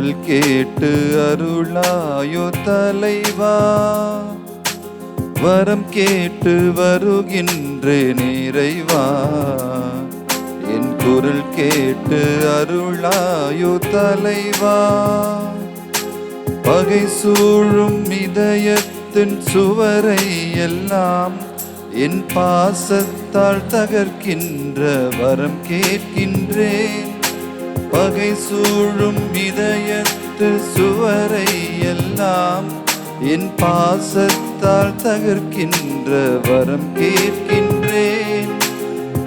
குரல் கேட்டு அருளாயோ தலைவா, வரம் கேட்டு வருகின்றேன் இறைவா. என் குரல் கேட்டு அருளாயோ தலைவா, பகை சூழும் இதயத்தின் சுவரை எல்லாம் என் பாசத்தால் தகர்க்கின்ற வரம் கேட்கின்றேன். பகை சூழும் இதயத்து சுவரை எல்லாம் என் பாசத்தால் தகர்க்கின்ற வரம் கேட்கின்றேன்.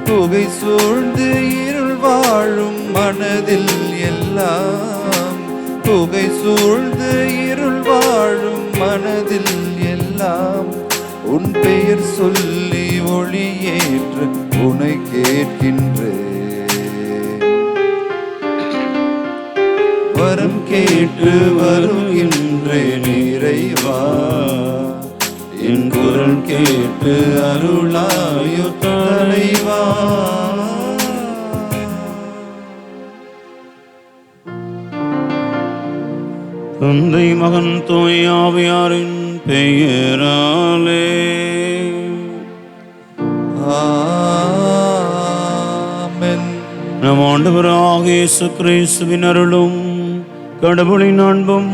புகை சூழ்ந்து இருள் வாழும் மனதில் எல்லாம், புகை சூழ்ந்து இருள் வாழும் மனதில் எல்லாம் உன் பெயர் சொல்லி ஒளியேற்று உனை கேட்கின்றேன். வரம் கேட்டு வருகின்றேன் இறைவா, என் குரல் கேட்டு அருளாயோ தலைவா. தந்தை மகன் தூய ஆவியாரின் பெயராலே ஆமென். நம் ஆண்டவராகிய இயேசு கிறிஸ்துவின் அருளும் கடவுளின் அன்பும்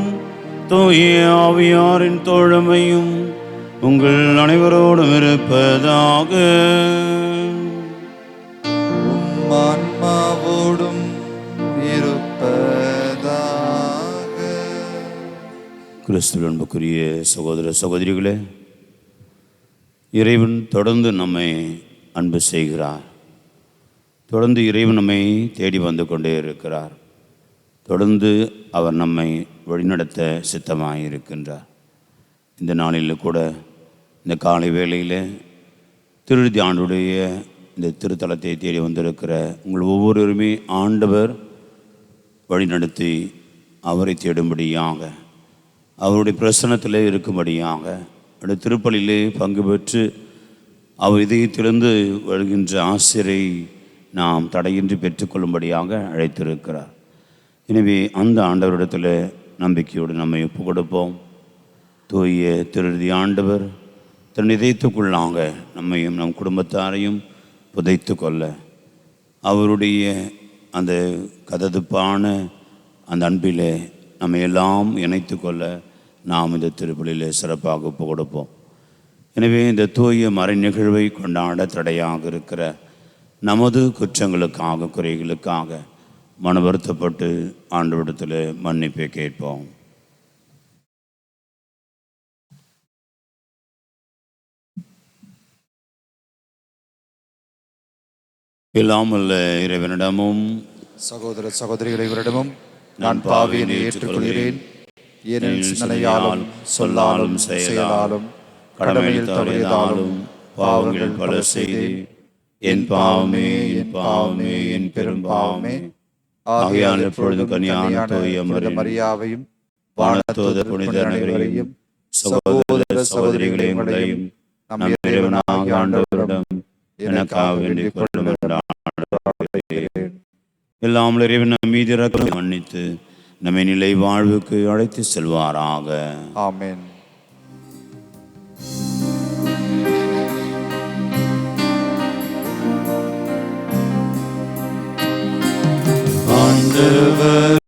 தூய ஆவியாரின் தோழமையும் உங்கள் அனைவரோடும் இருப்பதாக. ஆன்மாவோடும் இருப்பதாக. கிறிஸ்துவின் அன்புக்குரிய சகோதர சகோதரிகளே, இறைவன் தொடர்ந்து நம்மை அன்பு செய்கிறார். தொடர்ந்து இறைவன் நம்மை தேடி வந்து கொண்டே இருக்கிறார். தொடர்ந்து அவர் நம்மை வழிநடத்த சித்தமாக இருக்கின்றார். இந்த நாளில் கூட இந்த காலை வேளையில் திருதி ஆண்டுடைய இந்த திருத்தலத்தை தேடி வந்திருக்கிற உங்கள் ஒவ்வொருவருமே ஆண்டவர் வழிநடத்தி அவரை தேடும்படியாக, அவருடைய பிரசன்னத்தில் இருக்கும்படியாக, அவருடைய திருப்பலியிலே பங்கு பெற்று அவர் இதயத்திலிருந்து வருகின்ற ஆசிரை நாம் தடையின்றி பெற்றுக்கொள்ளும்படியாக அழைத்திருக்கிறார். எனவே அந்த ஆண்டவரிடத்தில் நம்பிக்கையோடு நம்மை ஒப்பு கொடுப்போம். தூய திருதி ஆண்டவர் தன் இதயத்துக்குள்ளாக நம்மையும் நம் குடும்பத்தாரையும் புதைத்து கொள்ள, அவருடைய அந்த கததுப்பான அந்த அன்பிலே நம்மை எல்லாம் இணைத்து கொள்ள நாம் இந்த திருப்பலியில் சிறப்பாக ஒப்பு கொடுப்போம். எனவே இந்த தூய மறை நிகழ்வை கொண்டாட தடையாக இருக்கிற நமது குற்றங்களுக்காக குறைகளுக்காக மன வருத்தப்பட்டு ஆண்டவரிடத்தில் மன்னிப்பை கேட்போம். இல்லாமல்ல இறைவனிடமும் சகோதர சகோதரிகள் இவரிடமும் நான் பாவியை ஏற்றுக்கொள்கிறேன். ஏனெனில் சிந்தனையாலும் சொல்லாலும் செயலாலும் கடமையில் தவறியதாலும் பாவங்கள் பல செய்து என் பாவமே என் பாவமே என் பெரும் பாவமே. ஆகையால் எப்பொழுது கன்னியான தூய மரியாவையும் வானதூத புனித அனைவரையும் சகோதர சகோதரிகளையும் நம் இறைவனாகிய ஆண்டவரிடம் எனக்காக வேண்டிக் கொள்ளும். எல்லாம் இறைவன் நம் மீது இரக்கம் மன்னித்து நம்மை நிலை வாழ்வுக்கு அழைத்து செல்வாராக. ஆமென். ஆண்டவர்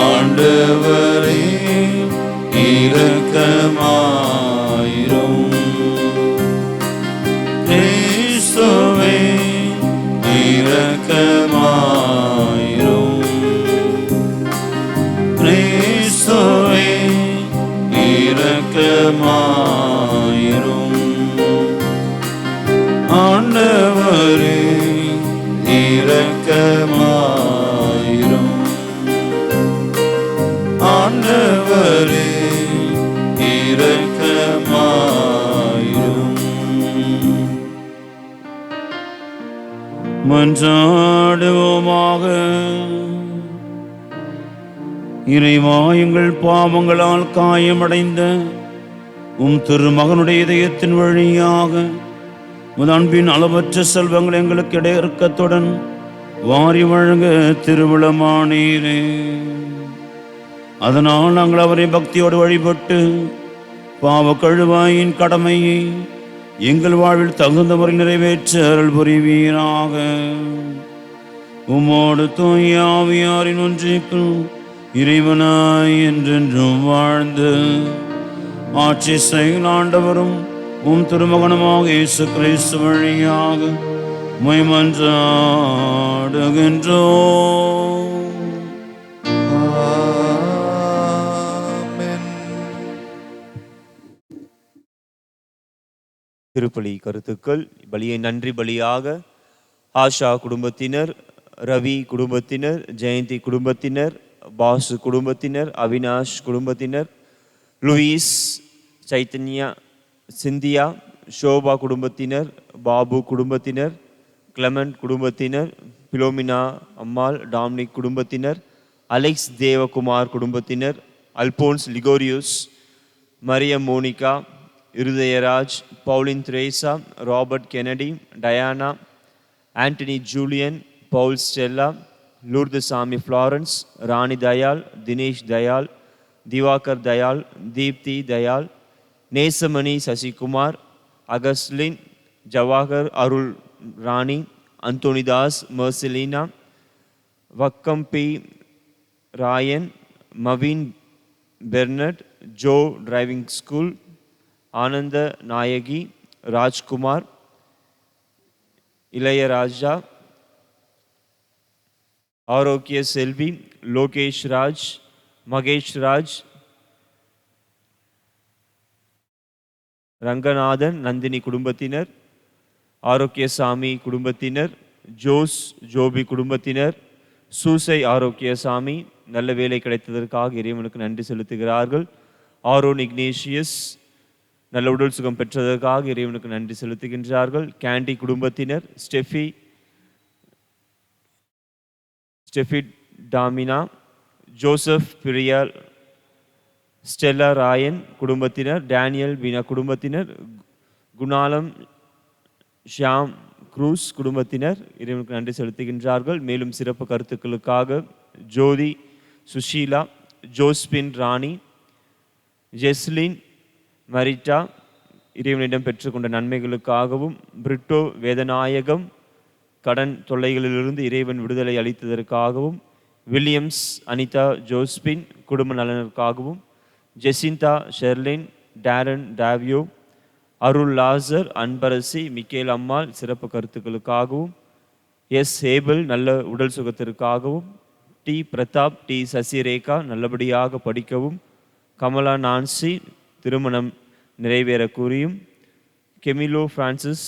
ஆண்டவரே இரக்கமாயிரும். கிறிஸ்துவே இரக்கமாயிரும். கிறிஸ்துவே இரக்கமாயிரும். ஆண்டவரே இரக்கமாயிரும். ஆண்டவரே இரக்கமாயிரும். மன்றாடுவோமாக. இறைவா, எங்கள் பாவங்களால் காயமடைந்த உம் திருமகனுடைய இதயத்தின் வழியாக உமது அன்பின் அளவற்ற செல்வங்கள் எங்களுக்கு இடையற்கத்துடன் வாரி வழங்க திருவிழமானீரே. அதனால் நாங்கள் அவரை பக்தியோடு வழிபட்டு பாவ கழுவாயின் கடமையை எங்கள் வாழ்வில் தகுந்த முறை நிறைவேற்ற அருள் புரிவீராக. உம்மோடு தூய ஆவியாரின் ஒன்றிற்குள் இறைவனாய் என்றென்றும் வாழ்ந்து ஆட்சி செயலாண்டவரும் உம் திருமகனமாக இயேசு கிறிஸ்து வழியாக உம்மை மன்றாடுகின்றோம். திருப்பலி கருத்துக்கள். பலியை நன்றி பலியாக ஆஷா குடும்பத்தினர், ரவி குடும்பத்தினர், ஜெயந்தி குடும்பத்தினர், பாசு குடும்பத்தினர், அவினாஷ் குடும்பத்தினர், லூயிஸ், சைத்தன்யா, சிந்தியா, ஷோபா குடும்பத்தினர், பாபு குடும்பத்தினர், கிளமெண்ட் குடும்பத்தினர், பிலோமினா அம்மாள், டாம்னிக் குடும்பத்தினர், அலெக்ஸ் தேவகுமார் குடும்பத்தினர், Alphonse Liguorius, Mariam Monica, Irudayaraj, Pauline Theresa, Robert Kennedy, Diana, Antony Julian, Paul Stella, Lourdusamy Florence, Rani Dayal, Dinesh Dayal, Diwakar Dayal, Deepti Dayal, Nesamani Sasikumar, அகஸ்லின், ஜவாகர் அருள் ராணி, அந்தோனிதாஸ், மெர்சிலினா, வக்கம்பி ராயன், மவின் Bernard, Joe driving school, Anantha Nayaki, Rajkumar, Ilaiyaraaja, ஆரோக்கிய செல்வி, லோகேஷ் ராஜ், மகேஷ் ராஜ், ரங்கநாதன், நந்தினி குடும்பத்தினர், ஆரோக்கியசாமி குடும்பத்தினர், ஜோஸ் ஜோபி குடும்பத்தினர், சூசை ஆரோக்கியசாமி நல்ல வேலை கிடைத்ததற்காக இறைவனுக்கு நன்றி செலுத்துகிறார்கள். ஆரோன் இக்னேஷியஸ் நல்ல உடல் சுகம் பெற்றதற்காக இறைவனுக்கு நன்றி செலுத்துகின்றார்கள். கேண்டி குடும்பத்தினர், Steffi Domina, Joseph Priya, Stella Ryan குடும்பத்தினர், டேனியல் வீனா குடும்பத்தினர், குணாலம் ஷியாம் குரூஸ் குடும்பத்தினர் இறைவனுக்கு நன்றி செலுத்துகின்றார்கள். மேலும் சிறப்பு கருத்துக்களுக்காக ஜோதி, சுஷீலா, ஜோஸ்பின் ராணி, ஜெஸ்லின், மரிட்டா இறைவனிடம் பெற்றுக்கொண்ட நன்மைகளுக்காகவும், பிரிட்டோ வேதநாயகம் கடன் தொல்லைகளிலிருந்து இறைவன் விடுதலை அளித்ததற்காகவும், வில்லியம்ஸ் அனிதா ஜோஸ்பின் குடும்ப நலனுக்காகவும், ஜெசிந்தா ஷெர்லின், டேரன் டாவியோ, அருள் லாசர், அன்பரசி, மிக்கேல் அம்மாள் சிறப்பு கருத்துக்களுக்காகவும், எஸ் ஹேபல் நல்ல உடல் சுகத்திற்காகவும், டி பிரதாப், டி சசிரேகா நல்லபடியாக படிக்கவும், கமலா நான்சி திருமணம் நிறைவேற கூறியும், கெமிலோ பிரான்சிஸ்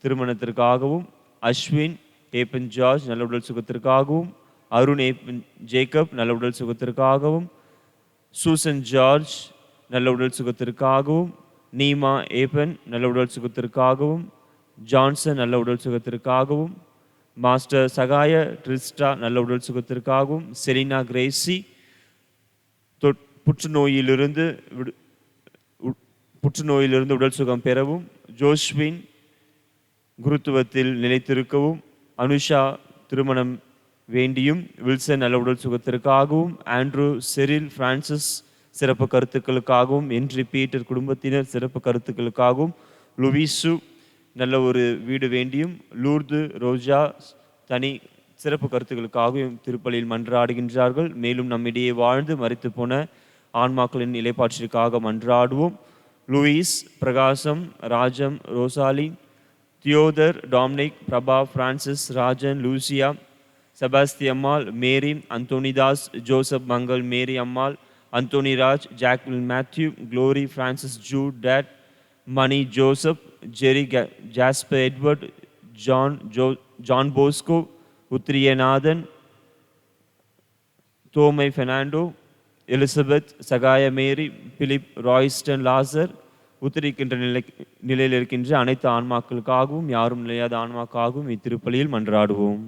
திருமணத்திற்காகவும், அஸ்வின் ஏப்பன் ஜார்ஜ் நல்ல உடல் சுகத்திற்காகவும், அருண் ஏப்பன் ஜேக்கப் நல்ல உடல் சுகத்திற்காகவும், சூசன் ஜார்ஜ் நல்ல உடல் சுகத்திற்காகவும், நீமா ஏப்பன் நல்ல உடல் சுகத்திற்காகவும், ஜான்சன் நல்ல உடல் சுகத்திற்காகவும், மாஸ்டர் சகாய ட்ரிஸ்டா நல்ல உடல் சுகத்திற்காகவும், செலினா கிரேசி புற்றுநோயிலிருந்து உடல் சுகம் பெறவும், ஜோஸ்வின் குருத்துவத்தில் நிலைத்திருக்கவும், அனுஷா திருமணம் வேண்டியும், வில்சன் நல்ல உடல் சுகத்திற்காகவும், ஆண்ட்ரூ, செரில், பிரான்சிஸ் சிறப்பு கருத்துக்களுக்காகவும், என்றி பீட்டர் குடும்பத்தினர் சிறப்பு கருத்துக்களுக்காகவும், லுவிசு நல்ல ஒரு வீடு வேண்டியும், லூர்து ரோஜா தனி சிறப்பு கருத்துக்களுக்காகவும் திருப்பலியில் மன்றாடுகின்றார்கள். மேலும் நம்மிடையே வாழ்ந்து மரித்து போன ஆன்மாக்களின் இலைப்பாற்றிற்காக மன்றாடுவோம். Louis, Prakasam, Rajam, Rosalie, Theodore, Dominic, Prabha, Francis, Rajan, Lucia, Sebasti Ammal, Mary, Anthonydas, Joseph Mangal, Mary Ammal, Anthonyraj, ஜாக்வில் மேத்யூ, குளோரி, பிரான்சிஸ், ஜூட், டேட், Mani, Joseph, Jerry, Jasper Edward, John Bosco, Uthiriyanathan, Thomai Fernando, Elizabeth, Sagaya Mary, Philip, Royston, Lazar உத்தரிக்கின்ற நிலையில் இருக்கின்ற அனைத்து ஆன்மாக்களுக்காகவும் யாரும் நிலையாத ஆன்மாக்காகவும் இத்திருப்பலியில் மன்றாடுவோம்.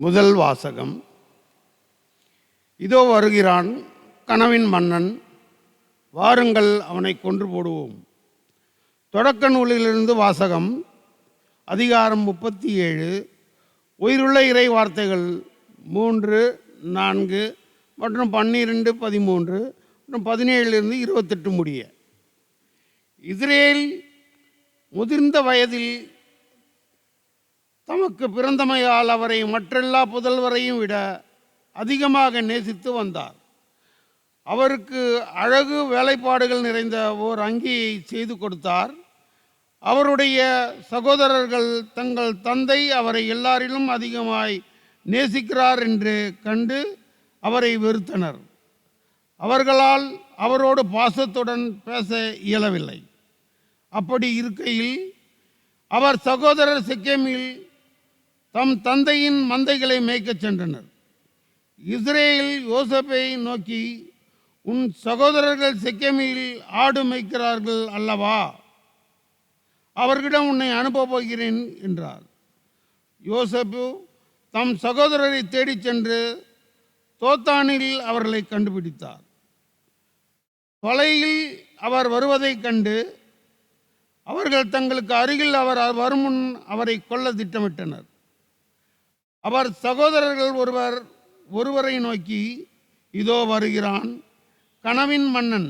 முதல் வாசகம். இதோ வருகிறான் கனவின் மன்னன், வாருங்கள் அவனை கொன்று போடுவோம். தொடக்க நூலிலிருந்து வாசகம். அதிகாரம் 37. உயிருள்ள இறை வார்த்தைகள் 3, 4 மற்றும் 12, 13 மற்றும் 17 28 முடிய. இஸ்ரேல் முதிர்ந்த வயதில் தமக்கு பிறந்தமையால் அவரை மற்றெல்லா புதல்வரையும் விட அதிகமாக நேசித்து வந்தார். அவருக்கு அழகு வேலைப்பாடுகள் நிறைந்த ஓர் அங்கியை செய்து கொடுத்தார். அவருடைய சகோதரர்கள் தங்கள் தந்தை அவரை எல்லாரிலும் அதிகமாய் நேசிக்கிறார் என்று கண்டு அவரை வெறுத்தனர். அவர்களால் அவரோடு பாசத்துடன் பேச இயலவில்லை. அப்படி இருக்கையில் அவர் சகோதரர் செக்கேமில் தம் தந்தையின் மந்தைகளை மேய்க்கச் சென்றனர். இஸ்ரேல் யோசேப்பை நோக்கி, உன் சகோதரர்கள் செக்கேமில் ஆடு மேய்க்கிறார்கள் அல்லவா, அவர்களிடம் உன்னை அனுப்பப் போகிறேன் என்றார். யோசேப்பு தம் சகோதரரை தேடிச் சென்று தோத்தானில் அவர்களை கண்டுபிடித்தார். தொலையில் அவர் வருவதைக் கண்டு அவர்கள் தங்களுக்கு அருகில் அவர் வருமுன் அவரை கொல்ல திட்டமிட்டனர். அவர் சகோதரர்கள் ஒருவரை நோக்கி, இதோ வருகிறான் கனவின் மன்னன்,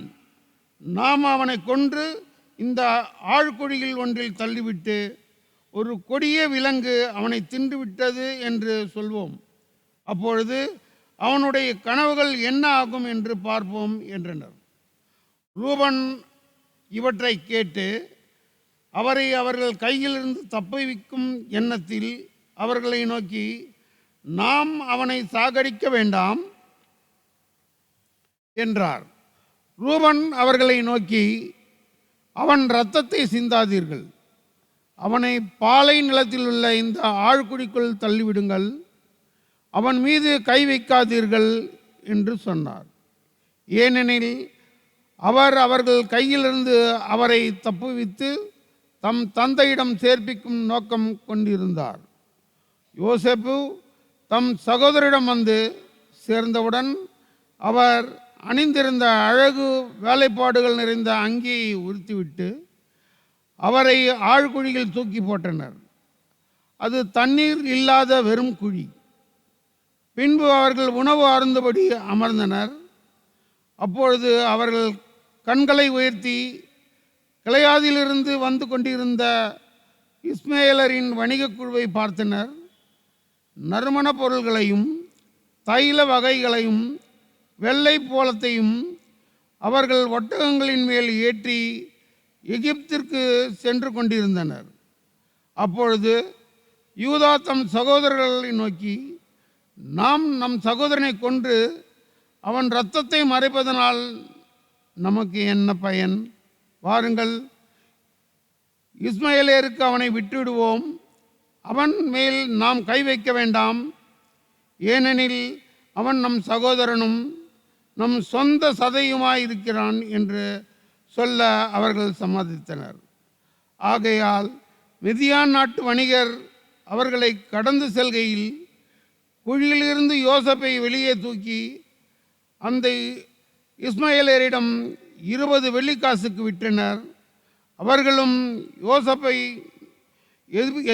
நாம் அவனை கொன்று இந்த ஆழ்குழியில் ஒன்றில் தள்ளிவிட்டு ஒரு கொடிய விலங்கு அவனை தின்றுவிட்டது என்று சொல்வோம். அப்பொழுது அவனுடைய கனவுகள் என்ன ஆகும் என்று பார்ப்போம் என்றனர். ரூபன் இவற்றை கேட்டு அவரை அவர்கள் கையிலிருந்து தப்புவிக்கும் எண்ணத்தில் அவர்களை நோக்கி, நாம் அவனை சாகடிக்க வேண்டாம் என்றார். ரூபன் அவர்களை நோக்கி, அவன் இரத்தத்தை சிந்தாதீர்கள், அவனை பாலை நிலத்தில் உள்ள இந்த ஆழ்குழிக்குள் தள்ளிவிடுங்கள், அவன் மீது கை வைக்காதீர்கள் என்று சொன்னார். ஏனெனில் அவர் அவர்கள் கையிலிருந்து அவரை தப்புவித்து தம் தந்தையிடம் சேர்ப்பிக்கும் நோக்கம் கொண்டிருந்தார். யோசேப்பு தம் சகோதரிடம் வந்து சேர்ந்தவுடன் அவர் அணிந்திருந்த அழகு வேலைப்பாடுகள் நிறைந்த அங்கியை உடுத்திவிட்டு அவரை ஆழ்குழியில் தூக்கி போட்டனர். அது தண்ணீர் இல்லாத வெறும் குழி. பின்பு அவர்கள் உணவு அருந்தபடி அமர்ந்தனர். அப்பொழுது அவர்கள் கண்களை உயர்த்தி கிளையாதிலிருந்து வந்து கொண்டிருந்த இஸ்மேலரின் வணிகக் குழுவை பார்த்தனர். நறுமண பொருள்களையும் தைல வகைகளையும் வெள்ளை போலத்தையும் அவர்கள் ஒட்டகங்களின் மேல் ஏற்றி எகிப்திற்கு சென்று கொண்டிருந்தனர். அப்பொழுது யூதா தம் சகோதரர்களை நோக்கி, நாம் நம் சகோதரனை கொன்று அவன் இரத்தத்தை மறைப்பதனால் நமக்கு என்ன பயன்? வாருங்கள், இஸ்மவேலருக்கு அவனை விட்டுவிடுவோம், அவன் மேல் நாம் கை வைக்க வேண்டாம், ஏனெனில் அவன் நம் சகோதரனும் நம் சொந்த சதையுமாயிருக்கிறான் என்று சொல்ல அவர்கள் சம்மதித்தனர். ஆகையால் மிதியான் நாட்டு வணிகர் அவர்களை கடந்து செல்கையில் குழியிலிருந்து யோசேப்பை வெளியே தூக்கி அந்த இஸ்மவேலரிடம் 20 வெள்ளிக்காசுக்கு விற்றனர். அவர்களும் யோசேப்பை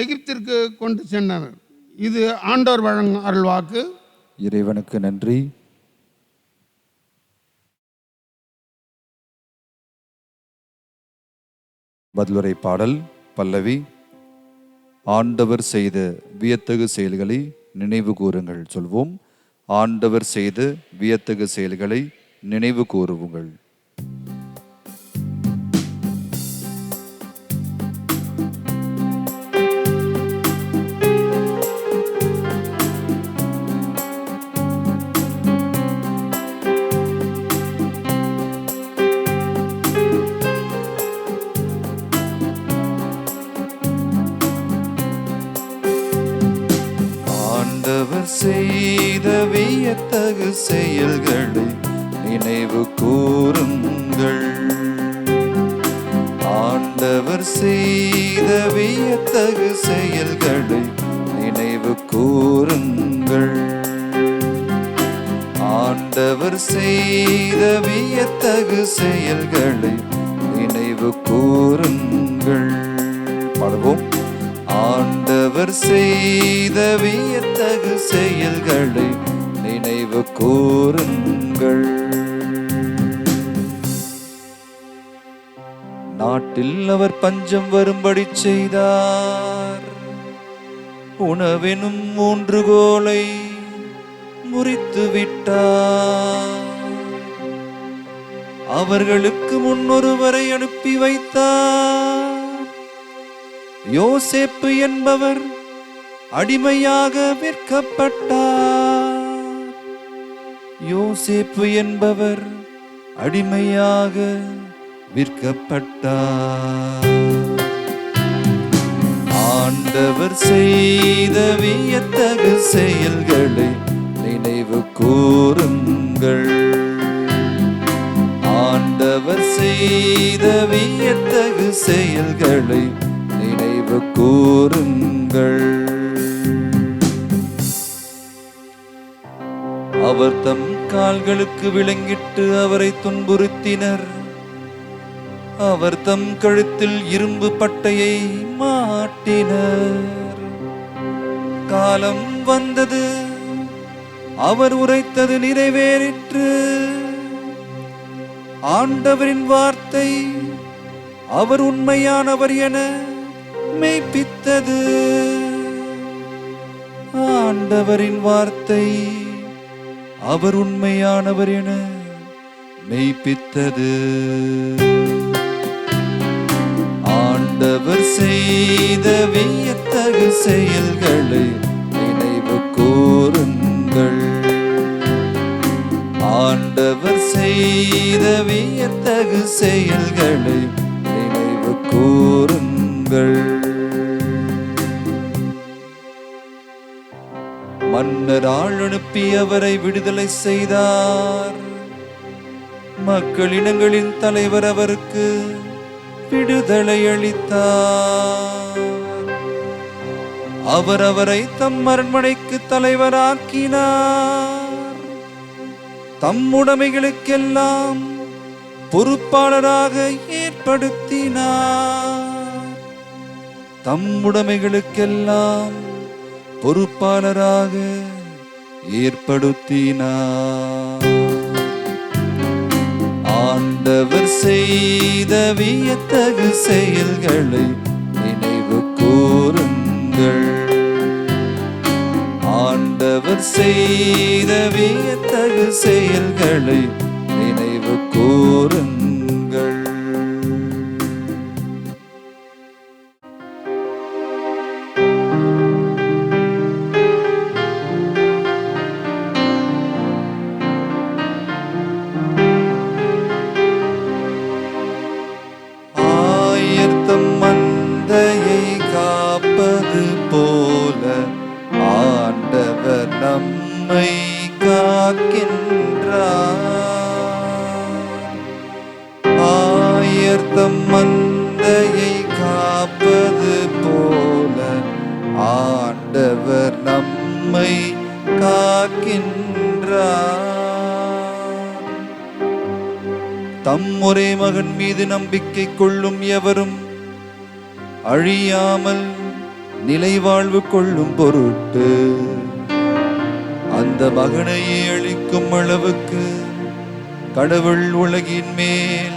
எகிப்திற்கு கொண்டு சென்றனர். இது ஆண்டவர் வழங்கும் அருள்வாக்கு. இறைவனுக்கு நன்றி. பதிலுரை பாடல் பல்லவி. ஆண்டவர் செய்த வியத்தகு செயல்களை நினைவு கூறுங்கள். சொல்வோம். ஆண்டவர் செய்த வியத்தகு செயல்களை நினைவு கூறுவுங்கள். ஆண்டவர் செய்த வியத்தகு செயல்களை நினைவு கூறுங்கள். ஆண்டவர் செய்த வியத்தகு செயல்களை நினைவு கூறுங்கள். ஆண்டவர் செய்த வியத்தகு செயல்களை நினைவு கூறுங்கள். பாடுவோம். ஆண்டவர் செய்த வியத்தகு செயல்களை நினைவு கூறுங்கள். நாட்டில் அவர் பஞ்சம் வரும்படி செய்தார். உணவெனும் ஊன்றுகோலை முறித்து விட்டார். அவர்களுக்கு முன்னொருவரை அனுப்பி வைத்தார். யோசேப்பு என்பவர் அடிமையாக விற்கப்பட்டார். யோசேப்பு என்பவர் அடிமையாக விற்கப்பட்டார். ஆண்டவர் செய்த வியத்தகு செயல்களை நினைவு கூறுங்கள். ஆண்டவர் செய்த வியத்தகு செயல்களை நினைவு கூறுங்கள். அவர் தம் கால்களுக்கு விலங்கிட்டு அவரை துன்புறுத்தினர். அவர் தம் கழுத்தில் இரும்பு பட்டையை மாட்டினர். காலம் வந்தது, அவர் உரைத்தது நிறைவேறிற்று. ஆண்டவரின் வார்த்தை அவர் உண்மையானவர் என மெய்ப்பித்தது. ஆண்டவரின் வார்த்தை அவர் உண்மையானவர் என மெய்ப்பித்தது. ஆண்டவர் செய்த வியத்தகு செயல்களை நினைவு கூறுங்கள். ஆண்டவர் செய்த வியத்தகு செயல்களை நினைவு கூறுங்கள். மன்னர் ஆள் அனுப்பி அவரை விடுதலை செய்தார். மக்களினங்களின் தலைவர் அவருக்கு விடுதலை அளித்தார். அவர் அவரை தம் அரண்மனைக்கு தலைவராக்கினார். தம் உடைமைகளுக்கெல்லாம் பொறுப்பாளராக ஏற்படுத்தினார். தம் உடைமைகளுக்கெல்லாம் பொறுப்பாளராக ஏற்படுத்தினார். ஆண்டவர் செய்த வியத்தகு செயல்களை நினைவு கூறுங்கள். ஆண்டவர் செய்த வியத்தகு செயல்களை நினைவு கூறுங்கள். நம்மை காக்கின்றார். ஆயர்தம் மந்தையை காப்பது போல ஆண்டவர் நம்மை காக்கின்றார். தம் ஒரே மகன் மீது நம்பிக்கை கொள்ளும் எவரும் அழியாமல் நிலைவாழ்வு கொள்ளும் பொருட்டு அந்த மகனையே அளிக்கும் அளவுக்கு கடவுள் உலகின் மேல்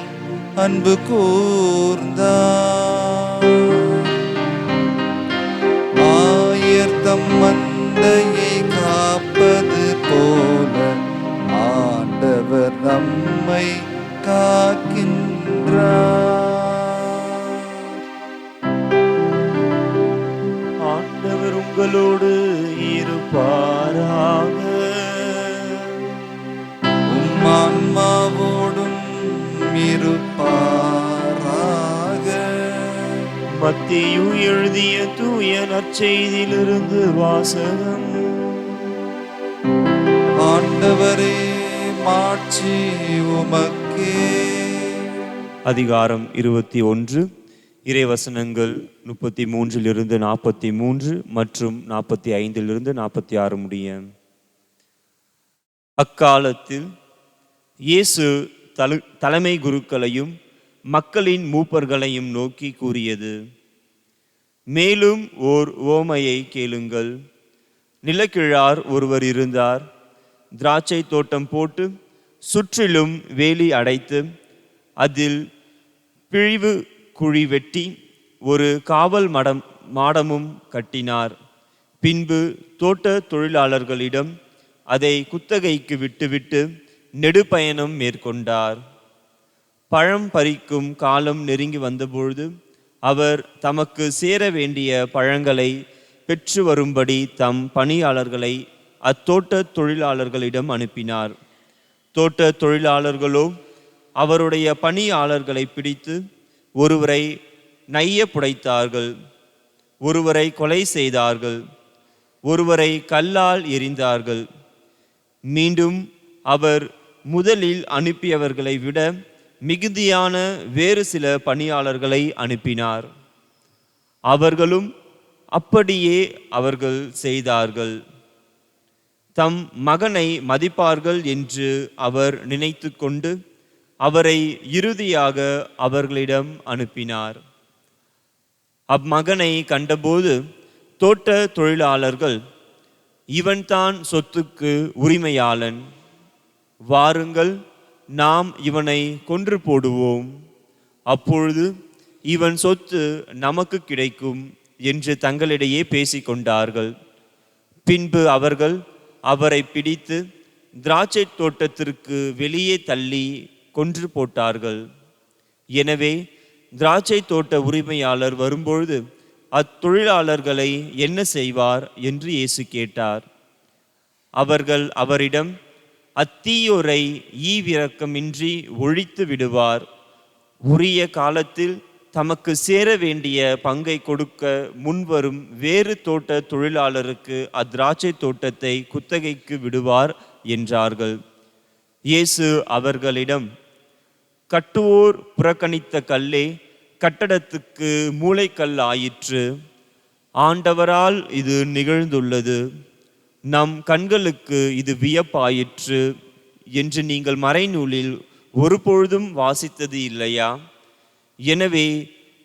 அன்பு கூர்ந்தார். ஆயர்தம் மந்தையை காப்பது போல ஆண்டவர் நம்மை காக்கின்றார். ஆண்டவர் உங்களோடு இருப்பாராக. ஆன்மாவோடும் இருப்பாராக. மத்தேயு எழுதிய தூய நற்செய்தியிலிருந்து வாசகம். ஆண்டவரே மாட்சி உமக்கே. அதிகாரம் 21. இறைவசனங்கள் 33 43 மற்றும் 45 46 முடிய. அக்காலத்தில் இயேசு தலைமை குருக்களையும் மக்களின் மூப்பர்களையும் நோக்கி கூறியது: மேலும் ஓர் உவமையை கேளுங்கள். நிலக்கிழார் ஒருவர் இருந்தார். திராட்சை தோட்டம் போட்டு சுற்றிலும் வேலி அடைத்து அதில் பிழிவு குழி வெட்டி ஒரு காவல் மாடமும் கட்டினார். பின்பு தோட்ட தொழிலாளர்களிடம் அதை குத்தகைக்கு விட்டுவிட்டு நெடுபயணம் மேற்கொண்டார். பழம் பறிக்கும் காலம் நெருங்கி வந்தபொழுது அவர் தமக்கு சேர வேண்டிய பழங்களை பெற்று வரும்படி தம் பணியாளர்களை அத்தோட்ட தொழிலாளர்களிடம் அனுப்பினார். தோட்ட தொழிலாளர்களோ அவருடைய பணியாளர்களை பிடித்து ஒருவரை நைய புடைத்தார்கள், ஒருவரை கொலை செய்தார்கள், ஒருவரை கல்லால் எறிந்தார்கள். மீண்டும் அவர் முதலில் அனுப்பியவர்களை விட மிகுதியான வேறு சில பணியாளர்களை அனுப்பினார். அவர்களும் அப்படியே அவர்கள் செய்தார்கள். தம் மகனை மதிப்பார்கள் என்று அவர் நினைத்து கொண்டு அவரை இறுதியாக அவர்களிடம் அனுப்பினார். அம்மகனை கண்டபோது தோட்ட தொழிலாளர்கள், இவன்தான் சொத்துக்கு உரிமையாளன், வாருங்கள் நாம் இவனை கொன்று போடுவோம், அப்பொழுது இவன் சொத்து நமக்கு கிடைக்கும் என்று தங்களிடையே பேசிக்கொண்டார்கள். பின்பு அவர்கள் அவரை பிடித்து திராட்சை தோட்டத்திற்கு வெளியே தள்ளி கொன்று போட்டார்கள். எனவே திராட்சை தோட்ட உரிமையாளர் வரும்பொழுது அத்தொழிலாளர்களை என்ன செய்வார் என்று இயேசு கேட்டார். அவர்கள் அவரிடம், அத்தீயோரை ஈவிரக்கமின்றி ஒழித்து விடுவார், உரிய காலத்தில் தமக்கு சேர வேண்டிய பங்கை கொடுக்க முன்வரும் வேறு தோட்ட தொழிலாளருக்கு அத்திராட்சை தோட்டத்தை குத்தகைக்கு விடுவார் என்றார்கள். இயேசு அவர்களிடம், கட்டுவோர் புறக்கணித்த கல்லே கட்டடத்துக்கு மூலைக்கல் ஆயிற்று. ஆண்டவரால் இது நிகழ்ந்துள்ளது, நம் கண்களுக்கு இது வியப்பாயிற்று என்று நீங்கள் மறைநூலில் ஒருபொழுதும் வாசித்தது இல்லையா? எனவே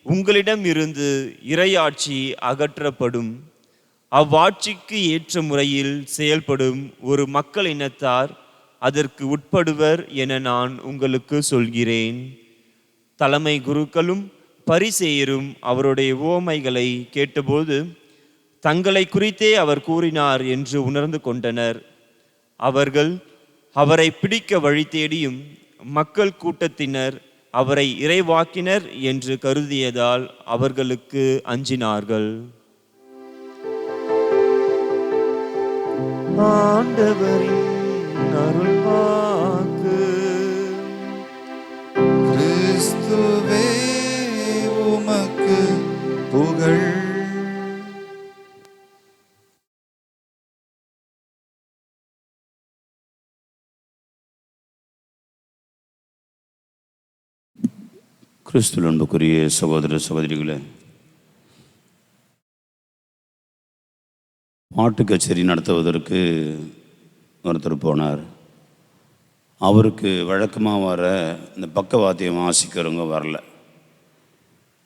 உங்களிடம் இருந்து இறையாட்சி அகற்றப்படும். அவ்வாட்சிக்கு ஏற்ற முறையில் செயல்படும் ஒரு மக்கள் இனத்தார் அதற்கு உட்படுவர் என நான் உங்களுக்கு சொல்கிறேன். தலைமை குருக்களும் பரிசேயரும் அவருடைய உவமைகளை கேட்டபோது தங்களை குறித்தே அவர் கூறினார் என்று உணர்ந்து கொண்டனர். அவர்கள் அவரை பிடிக்க வழி தேடியும் மக்கள் கூட்டத்தினர் அவரை இறைவாக்கினர் என்று கருதியதால் அவர்களுக்கு அஞ்சினார்கள். ஆண்டவரின் அருள்வாக்கு. கிறிஸ்துவே உமக்கு புகழ். கிறிஸ்துவில் அன்புக்குரிய சகோதர சகோதரிகளே, பாட்டு கச்சேரி நடத்துவதற்கு ஒருத்தர் போனார். அவருக்கு வழக்கமாக வர இந்த பக்கவாத்தியம் வாசிக்கிறவங்க வரல.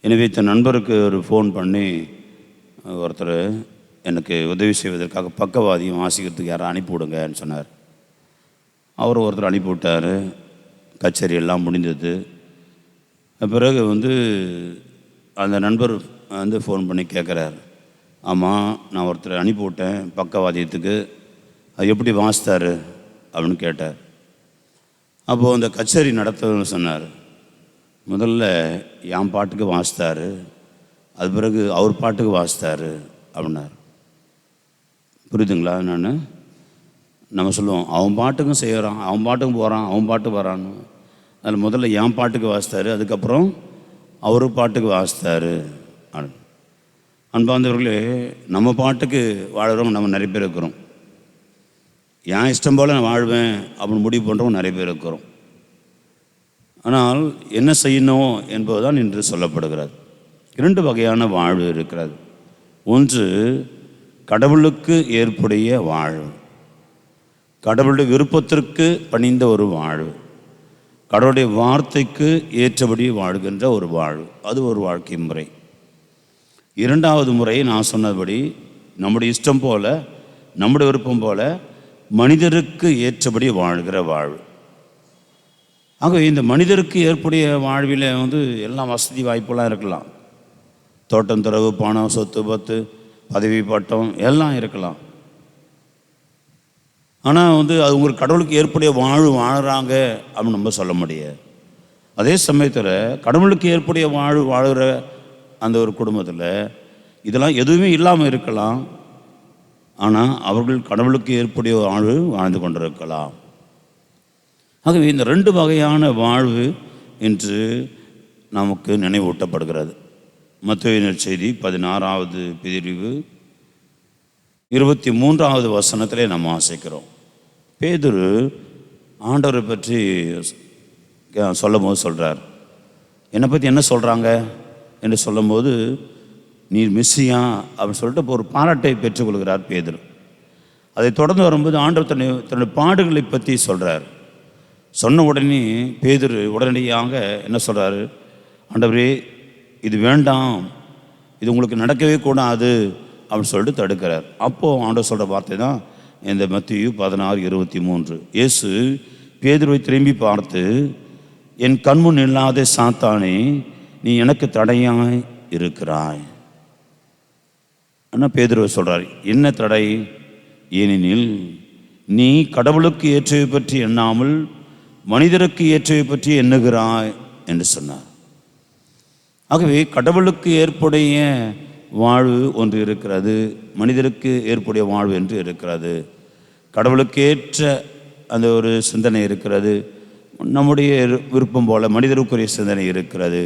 எனவே தன் நண்பருக்கு ஒரு ஃபோன் பண்ணி, ஒருத்தர் எனக்கு உதவி செய்வதற்காக பக்கவாதியம் வாசிக்கிறதுக்கு யாரும் அனுப்பிவிடுங்கன்னு சொன்னார். அவர் ஒருத்தர் அனுப்பிவிட்டார். கச்சேரி எல்லாம் முடிந்தது. பிறகு அந்த நண்பர் ஃபோன் பண்ணி கேட்குறார், ஆமாம் நான் ஒருத்தர் அனுப்பிவிட்டேன் பக்கவாதியத்துக்கு, அது எப்படி வாசித்தார் அப்படின்னு கேட்டார். அப்போது அந்த கச்சேரி நடத்துன்னு சொன்னார், முதல்ல என் பாட்டுக்கு வாசித்தார், அது பிறகு அவர் பாட்டுக்கு வாசித்தார் அப்படின்னார். புரியுதுங்களா? நம்ம சொல்லுவோம் அவன் பாட்டுக்கும் செய்கிறான், அவன் பாட்டுக்கும் போகிறான், அவன் பாட்டுக்கு வரான்னு. அதில் முதல்ல என் பாட்டுக்கு வாசித்தார், அதுக்கப்புறம் அவரு பாட்டுக்கு வாசித்தார். அன்பார்ந்தவர்களே, நம்ம பாட்டுக்கு வாழறவங்க நம்ம நிறைய பேர் இருக்கிறோம். என் இஷ்டம் போல் நான் வாழ்வேன் அப்படின்னு முடிவு பண்ணுறவங்க நிறைய பேர் இருக்கிறோம். ஆனால் என்ன செய்யணும் என்பதுதான் இன்று சொல்லப்படுகிறது. 2 வகையான வாழ்வு இருக்கிறது. ஒன்று கடவுளுக்கு ஏற்புடைய வாழ்வு, கடவுளுடைய விருப்பத்திற்கு பணிந்த ஒரு வாழ்வு, கடவுளுடைய வார்த்தைக்கு ஏற்றபடி வாழ்கின்ற ஒரு வாழ்வு. அது ஒரு வாழ்க்கை முறை. 2வது முறை நான் சொன்னபடி நம்முடைய இஷ்டம் போல, நம்முடைய விருப்பம் போல மனிதருக்கு ஏற்றபடி வாழ்கிற வாழ்வு. ஆகவே இந்த மனிதருக்கு ஏற்புடைய வாழ்வில் எல்லாம் வசதி வாய்ப்பெல்லாம் இருக்கலாம். தோட்டம் துறவு, பணம், சொத்து பத்து, பதவி பட்டம் எல்லாம் இருக்கலாம். ஆனால் அது உங்களுக்கு கடவுளுக்கு ஏற்புடைய வாழ்வு வாழுறாங்க அப்படின்னு நம்ம சொல்ல முடியாது. அதே சமயத்தில் கடவுளுக்கு ஏற்புடைய வாழ்வு வாழுகிற அந்த ஒரு குடும்பத்தில் இதெல்லாம் எதுவுமே இல்லாமல் இருக்கலாம். ஆனால் அவர்கள் கடவுளுக்கு ஏற்புடைய வாழ்வு வாழ்ந்து கொண்டிருக்கலாம். ஆகவே இந்த 2 வகையான வாழ்வு இன்று நமக்கு நினைவூட்டப்படுகிறது. மத்தேயு நற்செய்தி 16வது பிரிவு 23வது வசனத்திலே நம்ம வாசிக்கிறோம். பேதுரு ஆண்டவரை பற்றி சொல்லும் போது சொல்கிறார், என்னை பற்றி என்ன சொல்கிறாங்க என்று சொல்லும்போது, நீர் மெஸ்ஸியா அப்படின்னு சொல்லிட்டு இப்போ ஒரு பாராட்டை பெற்றுக்கொள்கிறார் பேதுரு. அதை தொடர்ந்து வரும்போது ஆண்டவர் தன்னுடைய பாடுகளை பற்றி சொல்கிறார். சொன்ன உடனே பேதுரு உடனடியாக என்ன சொல்கிறாரு, ஆண்டவரே இது வேண்டாம், இது உங்களுக்கு நடக்கவே கூடாது அப்படின்னு சொல்லிட்டு தடுக்கிறார். அப்போது ஆண்டவர் சொல்கிற வார்த்தை தான் இந்த மத்தேயு 16:23. இயேசு பேதுருவை திரும்பி பார்த்து, என் கண்முன் இல்லாத சாத்தானே, நீ எனக்கு தடையாய் இருக்கிறாய். ஆனால் பேதுருவை சொல்கிறார், என்ன தடை? ஏனெனில் நீ கடவுளுக்கு ஏற்றவை பற்றி எண்ணாமல் மனிதருக்கு ஏற்றவை பற்றி எண்ணுகிறாய் என்று சொன்னார். ஆகவே கடவுளுக்கு ஏற்புடைய வாழ்வு ஒன்று இருக்கிறது, மனிதருக்கு ஏற்புடைய வாழ்வு என்று இருக்கிறது. கடவுளுக்கு ஏற்ற அந்த ஒரு சிந்தனை இருக்கிறது, நம்முடைய விருப்பம் போல மனிதருக்குரிய சிந்தனை இருக்கிறது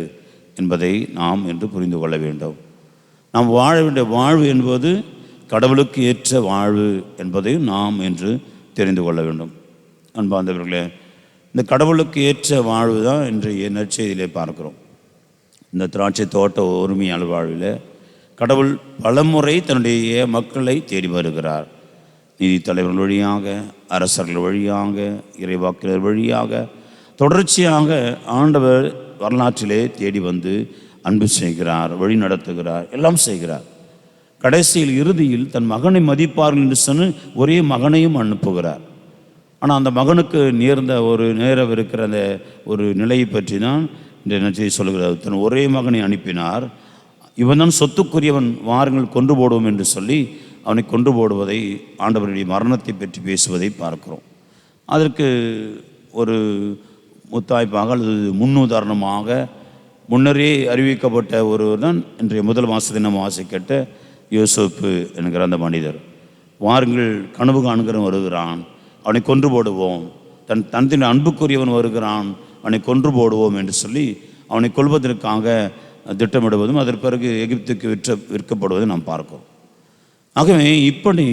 என்பதை நாம் என்று புரிந்து கொள்ள வேண்டும். நாம் வாழ வேண்டிய வாழ்வு என்பது கடவுளுக்கு ஏற்ற வாழ்வு என்பதையும் நாம் என்று தெரிந்து கொள்ள வேண்டும். அன்பார்ந்தவர்களே, இந்த கடவுளுக்கு ஏற்ற வாழ்வு தான் இன்றைய நற்செய்தியிலே பார்க்கிறோம். இந்த திராட்சை தோட்ட உரிமையாளர் வாழ்வில் கடவுள் பலமுறை தன்னுடைய மக்களை தேடி வருகிறார். நீதி தலைவர்கள் வழியாக, அரசர்கள் வழியாக, இறைவாக்கினர் வழியாக தொடர்ச்சியாக ஆண்டவர் வரலாற்றிலே தேடி வந்து அன்பு செய்கிறார், வழி நடத்துகிறார், எல்லாம் செய்கிறார். கடைசியில் இறுதியில் தன் மகனை மதிப்பார்கள் என்று சொன்ன ஒரே மகனையும் அனுப்புகிறார். ஆனால் அந்த மகனுக்கு நேரவிருக்கிற அந்த ஒரு நிலையை பற்றி தான் இந்த நற்செய்தி சொல்கிறார். தன் ஒரே மகனை அனுப்பினார், இவன் தான் சொத்துக்குரியவன், வாருங்கள் கொன்று போடுவோம் என்று சொல்லி அவனை கொன்று போடுவதை, ஆண்டவருடைய மரணத்தை பற்றி பேசுவதை பார்க்கிறோம். அதற்கு ஒரு முத்தாய்ப்பாக அல்லது முன்னுதாரணமாக முன்னரே அறிவிக்கப்பட்ட ஒருவர் தான் இன்றைய முதல் மாதத்தை நம்ம வாசிக்கட்ட யோசேப்பு என்கிற அந்த மனிதர். வாருங்கள், கனவு காண்கிறவன் வருகிறான், அவனை கொன்று போடுவோம், தனத்தின் அன்புக்குரியவன் வருகிறான், அவனை கொன்று போடுவோம் என்று சொல்லி அவனை கொல்வதற்காக திட்டமிடுவதும் அதற்கு பிறகு எகிப்துக்கு விற்கப்படுவதை நாம் பார்க்கிறோம். ஆகவே இப்படி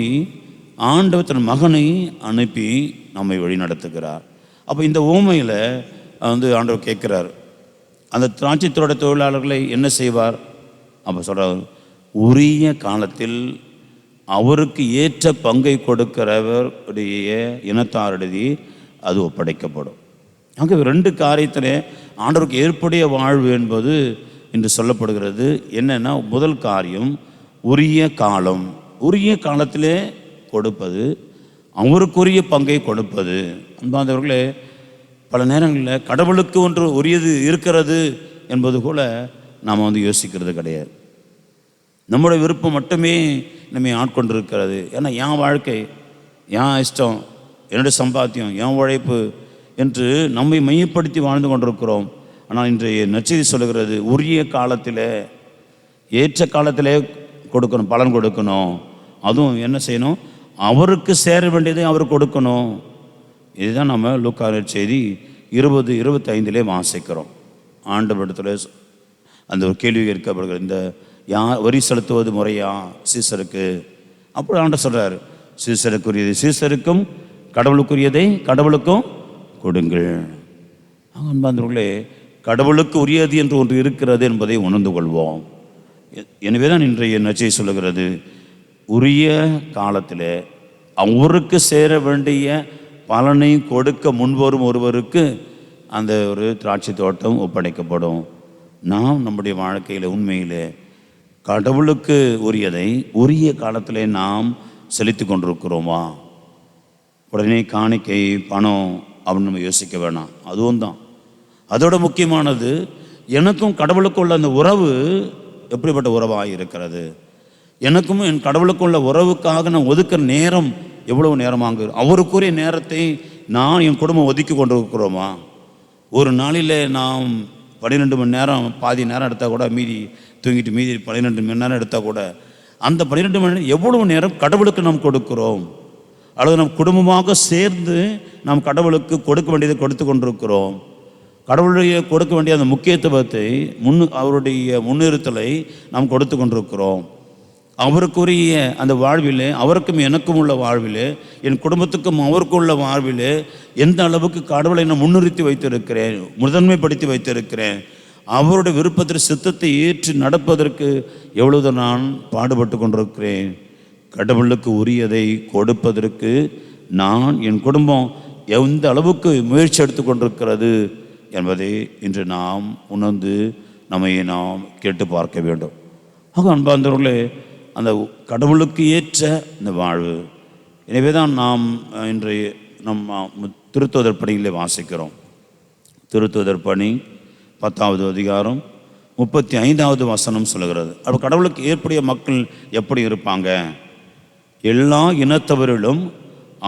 ஆண்டவர் தன் மகனை அனுப்பி நம்மை வழி நடத்துகிறார். அப்போ இந்த ஊமையில் ஆண்டவர் கேட்குறார், அந்த திராட்சை தோட்ட தொழிலாளர்களை என்ன செய்வார்? அப்போ சொல்கிறார், உரிய காலத்தில் அவருக்கு ஏற்ற பங்கை கொடுக்கிறவருடைய இனத்தாருடைய அது ஒப்படைக்கப்படும். ஆகவே 2 காரியத்திலே ஆண்டவருக்கு ஏற்புடைய வாழ்வு என்பது என்று சொல்லப்படுகிறது. என்னென்னா, முதல் காரியம் உரிய காலம், உரிய காலத்திலே கொடுப்பது, அவருக்குரிய பங்கை கொடுப்பது. அன்பார்ந்தவர்களே, பல நேரங்களில் கடவுளுக்கு ஒன்று உரியது இருக்கிறது என்பது கூட நாம் யோசிக்கிறது கிடையாது. நம்முடைய விருப்பம் மட்டுமே நம்மை ஆட்கொண்டிருக்கிறது. ஏன்னா என் வாழ்க்கை, என் இஷ்டம், என்னுடைய சம்பாத்தியம், என் உழைப்பு என்று நம்மை மையப்படுத்தி வாழ்ந்து கொண்டிருக்கிறோம். ஆனால் இன்றைய நற்செய்தி சொல்லுகிறது, உரிய காலத்தில் ஏற்ற காலத்திலே கொடுக்கணும், பலன் கொடுக்கணும். அதுவும் என்ன செய்யணும்? அவருக்கு சேர வேண்டியதை அவர் கொடுக்கணும். இதுதான் நம்ம லூக்கா நற்செய்தி 20:25 வாசிக்கிறோம். ஆண்டவரிடத்தில் அந்த ஒரு கேள்வி கேட்கப்படுகிறது, இந்த வரி செலுத்துவது முறையா சீசருக்கு? அப்போ ஆண்டவர் சொல்கிறார், சீசருக்குரியது சீசருக்கும், கடவுளுக்குரியதை கடவுளுக்கும் கொடுங்கள். அன்பார்ந்தவர்களே, கடவுளுக்கு உரியது என்று ஒன்று இருக்கிறது என்பதை உணர்ந்து கொள்வோம். எனவே தான் இன்றைய நற்செய்தி சொல்லுகிறது, உரிய காலத்தில் அவருக்கு சேர வேண்டிய பலனை கொடுக்க முன்வரும் ஒருவருக்கு அந்த ஒரு திராட்சை தோட்டம் ஒப்படைக்கப்படும். நாம் நம்முடைய வாழ்க்கையில் உண்மையிலே கடவுளுக்கு உரியதை உரிய காலத்தில் நாம் செலுத்தி கொண்டிருக்கிறோமா? உடனே காணிக்கை, பணம் அப்படின்னு நம்ம யோசிக்க வேணாம். அதுவும் தான். அதோட முக்கியமானது, எனக்கும் கடவுளுக்கும் உள்ள அந்த உறவு எப்படிப்பட்ட உறவாக இருக்கிறது, எனக்கும் என் கடவுளுக்குள்ள உறவுக்காக நான் ஒதுக்குற நேரம் எவ்வளவு நேரமாங்க, அவருக்குரிய நேரத்தை நான் என் குடும்பம் ஒதுக்கி கொண்டு இருக்கிறோமா? ஒரு நாளில் நாம் 12 மணி நேரம், பாதி நேரம் எடுத்தால் கூட, மீதி தூங்கிட்டு மீதி 12 மணி நேரம் எடுத்தால் கூட, அந்த 12 மணி நேரம் எவ்வளவு நேரம் கடவுளுக்கு நாம் கொடுக்கிறோம்? அல்லது நம் குடும்பமாக சேர்ந்து நாம் கடவுளுக்கு கொடுக்க வேண்டியதை கொடுத்து கொண்டிருக்கிறோம்? கடவுளுடைய கொடுக்க வேண்டிய அந்த முக்கியத்துவத்தை அவருடைய முன்னிறுத்தலை நாம் கொடுத்து கொண்டிருக்கிறோம். அவருக்குரிய அந்த வாழ்விலே, அவருக்கும் எனக்கும் உள்ள வாழ்விலே, என் குடும்பத்துக்கும் அவருக்கும் உள்ள வாழ்விலே எந்த அளவுக்கு கடவுளை நான் முன்னிறுத்தி வைத்திருக்கிறேன், முதன்மைப்படுத்தி வைத்திருக்கிறேன், அவருடைய விருப்பத்தில் சித்தத்தை ஏற்று நடப்பதற்கு எவ்வளவு நான் பாடுபட்டு கொண்டிருக்கிறேன், கடவுளுக்கு உரியதை கொடுப்பதற்கு நான், என் குடும்பம் எந்த அளவுக்கு முயற்சி எடுத்து கொண்டிருக்கிறது என்பதை இன்று நாம் உணர்ந்து நாம் கேட்டு பார்க்க வேண்டும். ஆக அன்பார்ந்தவர்களே, அந்த கடவுளுக்கு ஏற்ற இந்த வாழ்வு. எனவே தான் நாம் இன்று நம்ம திருத்துதர் பணியிலே வாசிக்கிறோம். திருத்துதர் பணி 10வது அதிகாரம் 35வது வசனம் சொல்லுகிறது. அப்போ கடவுளுக்கு ஏற்புடைய மக்கள் எப்படி இருப்பாங்க? எல்லா இனத்தவரிலும்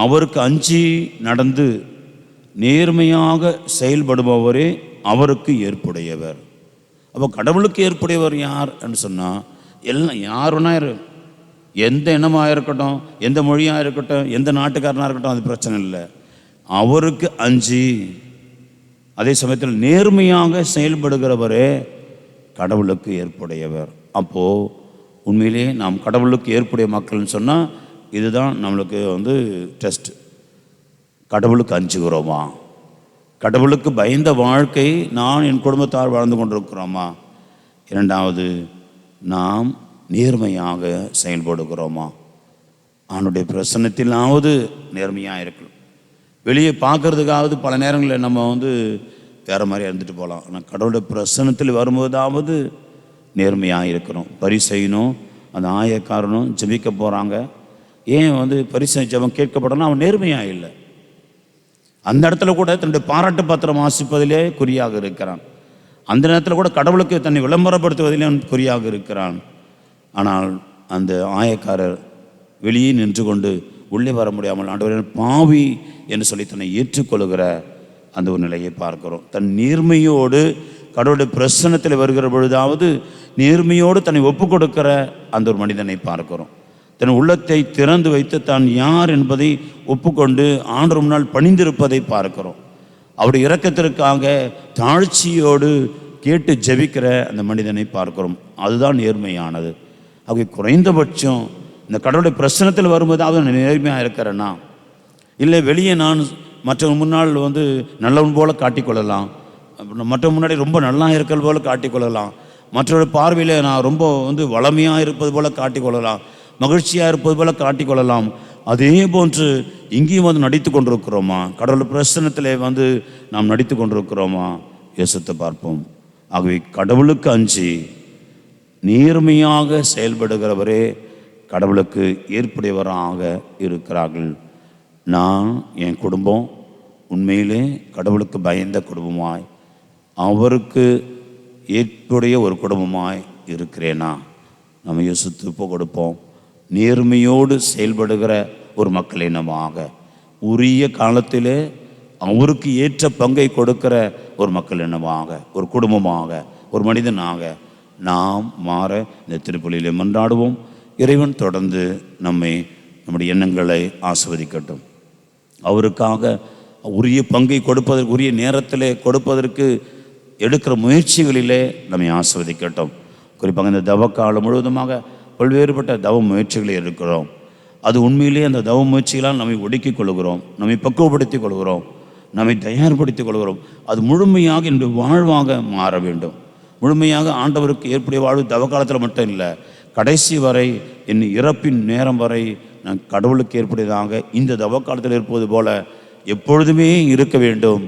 அவருக்கு அஞ்சி நடந்து நேர்மையாக செயல்படுபவரே அவருக்கு ஏற்புடையவர். அப்போ கடவுளுக்கு ஏற்புடையவர் யார் என்று சொன்னால், எல்லாம் யாருன்னா எந்த இனமாக இருக்கட்டும், எந்த மொழியாக இருக்கட்டும், எந்த நாட்டுக்காரனாக இருக்கட்டும், அது பிரச்சனை இல்லை. அவருக்கு அஞ்சி அதே சமயத்தில் நேர்மையாக செயல்படுகிறவரே கடவுளுக்கு ஏற்புடையவர். அப்போது உண்மையிலே நாம் கடவுளுக்கு ஏற்புடைய மக்கள்னு சொன்னால் இதுதான் நம்மளுக்கு டெஸ்ட். கடவுளுக்கு அஞ்சுகிறோமா? கடவுளுக்கு பயந்த வாழ்க்கை நான் என் குடும்பத்தார் வாழ்ந்து கொண்டிருக்கிறோமா? இரண்டாவது, நாம் நேர்மையாக செயல்படுகிறோமா? அவனுடைய பிரசன்னத்திலாவது நேர்மையாக இருக்கணும். வெளியே பார்க்கறதுக்காவது பல நேரங்களில் நம்ம வேறு மாதிரி இருந்துட்டு போகலாம். ஆனால் கடவுளுடைய பிரசன்னத்தில் வரும்போதாவது நேர்மையாக இருக்கணும். பரிசெய்யணும். அந்த ஆயக்காரனும் ஜெபிக்க போகிறாங்க. ஏன் பரிசை ஜெபம் கேட்கப்படணும்? அவன் நேர்மையாக இல்லை. அந்த இடத்துல கூட தன்னுடைய பாராட்டு பத்திரம் வாசிப்பதிலே குறியாக இருக்கிறான். அந்த நேரத்தில் கூட கடவுளுக்கு தன்னை விளம்பரப்படுத்துவதிலே அவன் குறியாக இருக்கிறான். ஆனால் அந்த ஆயக்காரர் வெளியே நின்று கொண்டு உள்ளே வர முடியாமல் ஆண்டவரே பாவி என்று சொல்லி தன்னை ஏற்றுக்கொள்கிற அந்த ஒரு நிலையை பார்க்கிறோம். தன் நேர்மையோடு கடவுளுடைய பிரசன்னத்தில் வருகிற பொழுதாவது நேர்மையோடு தன்னை ஒப்பு கொடுக்கிற அந்த ஒரு மனிதனை பார்க்கிறோம். தன் உள்ளத்தை திறந்து வைத்து தான் யார் என்பதை ஒப்புக்கொண்டு ஆண்டவர் முன்னால் பணிந்திருப்பதை பார்க்கிறோம். அவருடைய இரக்கத்திற்காக தாழ்ச்சியோடு கேட்டு ஜெபிக்கிற அந்த மனிதனை பார்க்கிறோம். அதுதான் நேர்மையானது. ஆகவே குறைந்தபட்சம் இந்த கடவுளுடைய பிரசனத்தில் வரும்போது அவன் நேர்மையாக இருக்கிறேன்னா, இல்லை வெளியே நான் மற்றவங்க முன்னால் நல்லவன் போல காட்டிக்கொள்ளலாம், மற்ற முன்னாடி ரொம்ப நல்லா இருக்கிறது போல காட்டிக்கொள்ளலாம், மற்றொரு பார்வையில் நான் ரொம்ப வளமையாக இருப்பது போல காட்டிக்கொள்ளலாம், மகிழ்ச்சியாக இருப்பது போல காட்டிக்கொள்ளலாம். அதே போன்று இங்கேயும் நடித்து கொண்டிருக்கிறோமா? கடவுள் பிரசன்னத்திலே நாம் நடித்து கொண்டிருக்கிறோமா? யோசித்து பார்ப்போம். ஆகவே கடவுளுக்கு அஞ்சி நேர்மையாக செயல்படுகிறவரே கடவுளுக்கு ஏற்புடையவராக இருக்கிறார்கள். நான் என் குடும்பம் உண்மையிலே கடவுளுக்கு பயந்த குடும்பமாய், அவருக்கு ஏற்புடைய ஒரு குடும்பமாய் இருக்கிறேனா? நம்ம யோசித்து கொடுப்போம். நேர்மையோடு செயல்படுகிற ஒரு மக்கள் இனமாக, உரிய காலத்திலே அவருக்கு ஏற்ற பங்கை கொடுக்கிற ஒரு மக்கள் இனமாக, ஒரு குடும்பமாக, ஒரு மனிதனாக நாம் மாற இந்த திருப்பலியிலே மன்றாடுவோம். இறைவன் தொடர்ந்து நம்முடைய எண்ணங்களை ஆசீர்வதிக்கட்டும். அவருக்காக உரிய பங்கை கொடுப்பதற்கு, உரிய நேரத்திலே கொடுப்பதற்கு எடுக்கிற முயற்சிகளிலே நம்மை ஆசீர்வதிக்கட்டும். குறிப்பாக இந்த தவக்காலம் முழுவதுமாக பல்வேறுபட்ட தவ முயற்சிகளை இருக்கிறோம். அது உண்மையிலேயே அந்த தவ முயற்சிகளால் நம்மை ஒடுக்கிக் கொள்கிறோம், நம்மை பக்குவப்படுத்திக் கொள்கிறோம், நம்மை தயார்படுத்திக் கொள்கிறோம். அது முழுமையாக என்னுடைய வாழ்வாக மாற வேண்டும். முழுமையாக ஆண்டவருக்கு ஏற்புடைய வாழ்வு தவக்காலத்தில் மட்டும் இல்லை, கடைசி வரை என் இறப்பின் நேரம் வரை நான் கடவுளுக்கு ஏற்புடையதாக இந்த தவக்காலத்தில் இருப்பது போல எப்பொழுதுமே இருக்க வேண்டும்.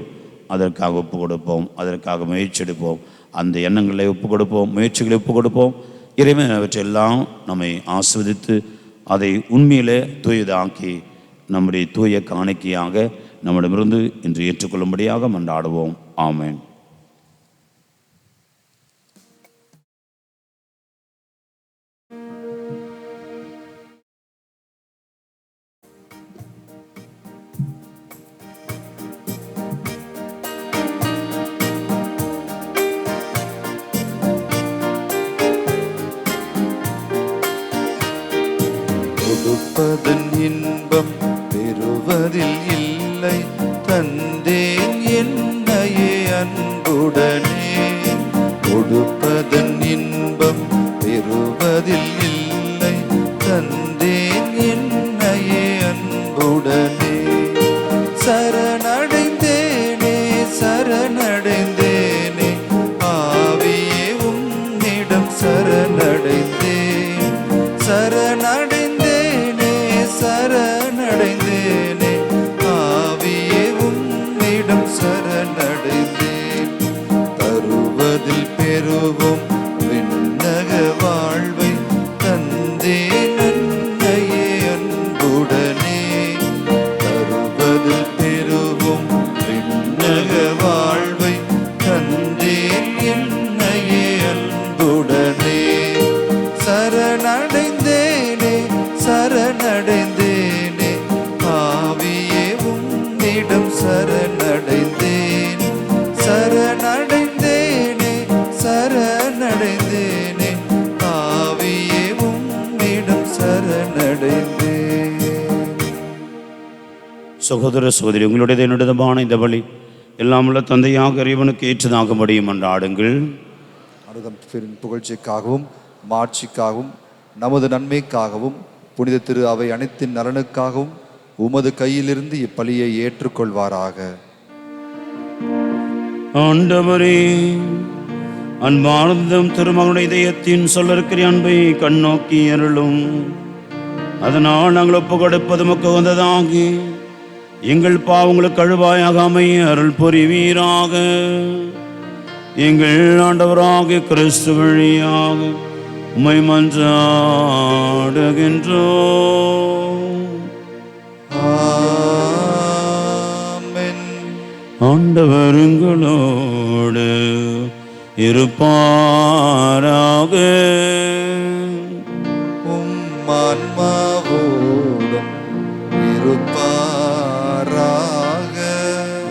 அதற்காக ஒப்பு கொடுப்போம், அதற்காக முயற்சி எடுப்போம், அந்த எண்ணங்களை ஒப்பு கொடுப்போம், முயற்சிகளை ஒப்பு கொடுப்போம். இறைவன் அவற்றையெல்லாம் நம்மை ஆஸ்வதித்து அதை உண்மையிலே தூயதாக்கி நம்முடைய தூய காணிக்கையாக நம்மிடமிருந்து இன்று ஏற்றுக்கொள்ளும்படியாக மன்றாடுவோம். ஆமென். கொடுப்பதன் இன்பம் பெறுவதில் இல்லை, தந்தேன் என்னையே அன்புடனே. கொடுப்பதன் இன்பம் பெறுவதில் இல்லை, தந்தேன் என்னையே அன்புடனே. சரணடைந்தேனே சரணடைந்தேனே, ஆவியே உன்னிடம் சரணடைந்தேன். சரணடைந்தேனே சரணடைந்தேனே, ஆவியே உன்னிடம் சரணடைந்தேன். தருவதில் பெறுவோம் விண்ணக வாழ்வை, தந்தேன் அன்னையே அன்புடனே. தருவதில் பெறுவோம் விண்ணக வாழ்வை, தந்தேன் என்னையே அன்புடனே. சரணடைந்தேனே சரணடைந்தேனே, ஆவியே உன்னிடம் சரணடைந்தேன். சரணடைந்தேனே சரணடைந்தேனே, ஆவியே உன்னிடம் சரணடைந்தேன். சகோதர சகோதரி, உங்களுடைய என்னுடையதுமான இந்த வழி எல்லாம் உள்ள தந்தையாக இறைவனுக்கு ஏற்றதாகும்படியும் மன்றாடுங்கள். அனுதம் புகழ்ச்சிக்காகவும் மாட்சிக்காகவும் நமது நன்மைக்காகவும் புனித திரு அவை அனைத்தின் நலனுக்காகவும் உமது கையிலிருந்து இப்பலியை ஏற்றுக்கொள்வாராக. ஆண்டவரே, அன்பார்ந்தும் திருமகனுடைய இதயத்தின் சொல்லற்கிற அன்பை கண்ணோக்கி அருளும். அதனால் நாங்கள் ஒப்பு கொடுப்பது மக்கு வந்ததாகி எங்கள் பாவங்களுக்கு கழுவாயாக அமைய அருள் புரிவீராக. எங்கள் ஆண்டவராகிய கிறிஸ்து வழியாக உம்மை மன்றாடுகின்றோம். ஆமென். ஆண்டவர் உங்களோடு இருப்பாராக. உம் ஆன்மாவோடும் இருப்பாராக.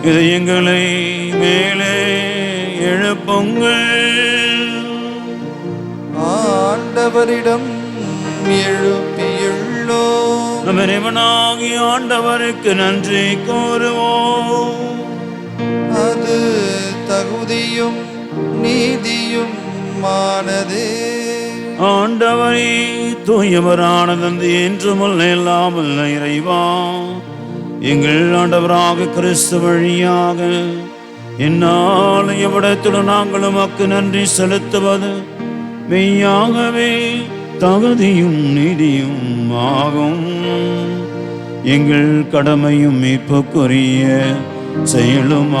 இதயங்களை மேலே எழுப்புங்கள். ஆண்டவரிடம் எழுப்பியுள்ளோம். நம் இறைவனாகிய ஆண்டவருக்கு நன்றி கூறுவோம். அது தகுதியும் நீதியும் மானதே. ஆண்டவரே, தூயவரான தந்தை என்றும் இல்லாமல் இறைவா, எங்கள் ஆண்டவராக கிறிஸ்து வழியாக என்னால் எவ்விடத்துடன் நாங்கள் உமக்கு நன்றி செலுத்துவது மெய்யாகவே தகுதியும் நீதியும் ஆகும். எங்கள் கடமையும் மீட்புக்குரிய செயலுமாகும்.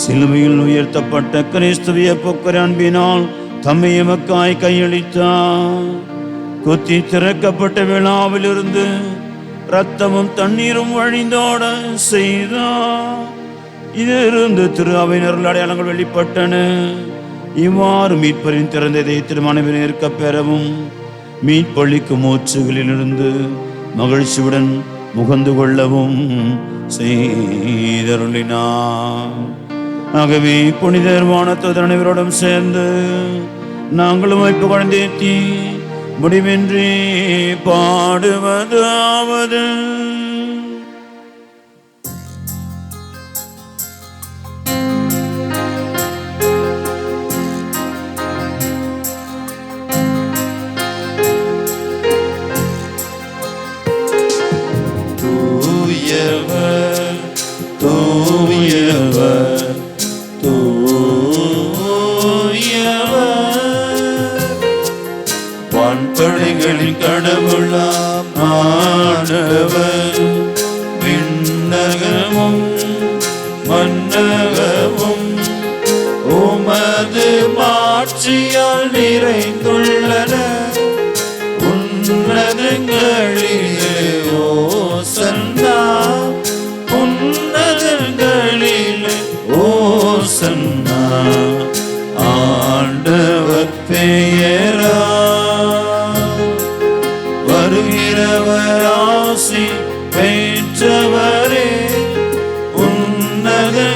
சிலுவையில் உயர்த்தப்பட்ட கிறிஸ்துவிய பொக்கர் அன்பினால் தம்மை எமக்காய் கையளித்தார். குத்தி திறக்கப்பட்ட விழாவிலிருந்து இரத்தமும் தண்ணீரும் வழிந்தோட செய்தார். இதிலிருந்து திரு அவையினர்கள் அடையாளங்கள் வெளிப்பட்டன. இவ்வாறு மீட்பரின் திறந்த இதயத்தில் மனைவி நிற்க பெறவும் மீட்பளிக்கும் மூச்சுகளிலிருந்து மகிழ்ச்சியுடன் முகந்து கொள்ளவும் செய்தருளினார். ஆகவே புனிதர் வானதூதர் அனைவரோடும் சேர்ந்து நாங்களும் வைப்பு குழந்தேத்தி முடிவின்றி பாடுவதாவது. தூயவர் தூயவர் தூயவர் விண்ணகமும் மன்னகமும் உமது மாட்சியால் நிறைந்துள்ளன. உன்னதங்களிலே ஓசன்னா, உன்னதங்களிலே ஓசன்னா. ஆண்டவர் பெயரா வருகிறவர் ஆசி பெற்றவரே. உன்னதங்களிலே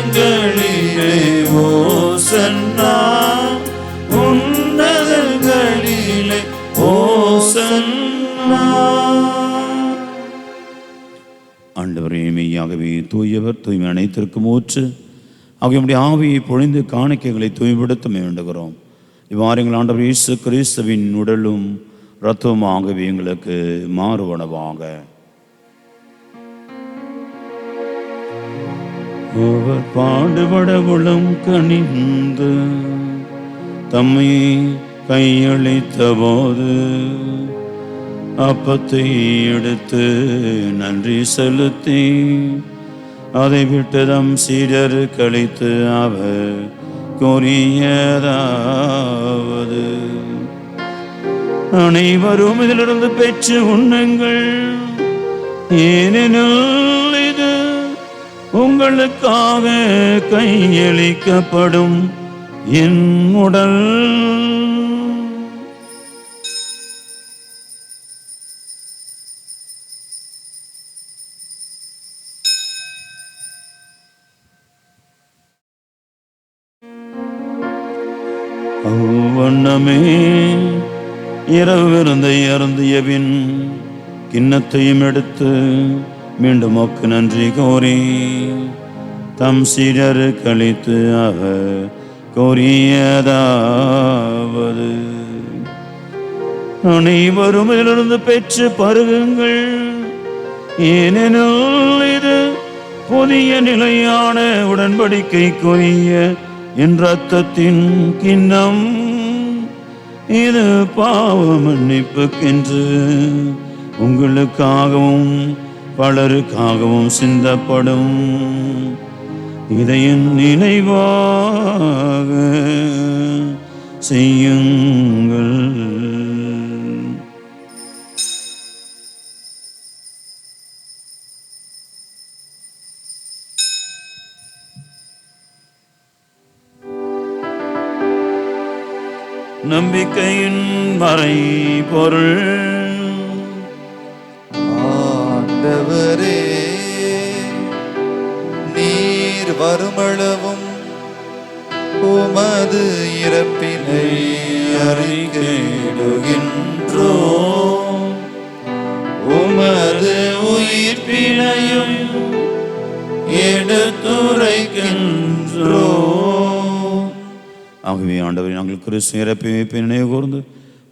ஓசன்னா, உன்னதங்களிலே ஓசன்னா. ஆண்டவரே, மெய்யாகவே தூயவர், தூய்மை அனைத்திற்கும் ஊற்று. அவங்களுடைய ஆவியை பொழிந்து காணிக்கைகளை தூய்மைப்படுத்த வேண்டுகிறோம். இவ்வாறு எங்கள் ஆண்டவர் இயேசு கிறிஸ்துவின் உடலும் இரத்தமாகவே எங்களுக்கு மாறுவனவாக. அவர் பாடுபட உளம் கனிந்து தம்மை கையளித்த போது அப்பத்தை எடுத்து நன்றி செலுத்தி அதை விட்டு தம் சீடர் கழித்து அவர் கூறியதாவது, அனைவரும் இதிலிருந்து பெற்று உண்ணுங்கள், ஏனெனில் இது உங்களுக்காக கையளிக்கப்படும் என் உடல். அவ்வண்ணமே இரவு விருந்தை அருந்தியபின் கிண்ணத்தையும் எடுத்து மீண்டும் மக்கு நன்றி கோரி தம் சீடர் கழித்து அவர் கோரியதாவது, அனைவரும் இதிலிருந்து பெற்று பருகுங்கள், ஏனெனில் இது புதிய நிலையான உடன்படிக்கைக்குரிய என் இரத்தத்தின் கிண்ணம். இது பாவ மன்னிப்புக்கென்று உங்களுக்காகவும் பலருக்காகவும் சிந்தப்படும். இதை என் நினைவாக செய்யுங்கள். நம்பிக்கையின் மறை பொருள். ஆண்டவரே, நீர் வருமளவும் உமது இறப்பினை அறிக்கையிடுகின்றோம், உமது உயிர்ப்பினையும் எடுத்துரைக்கின்றோம். ஆகவே ஆண்டவரை, நாங்கள் கிறிஸ்து இறப்பை நினைவு கூர்ந்து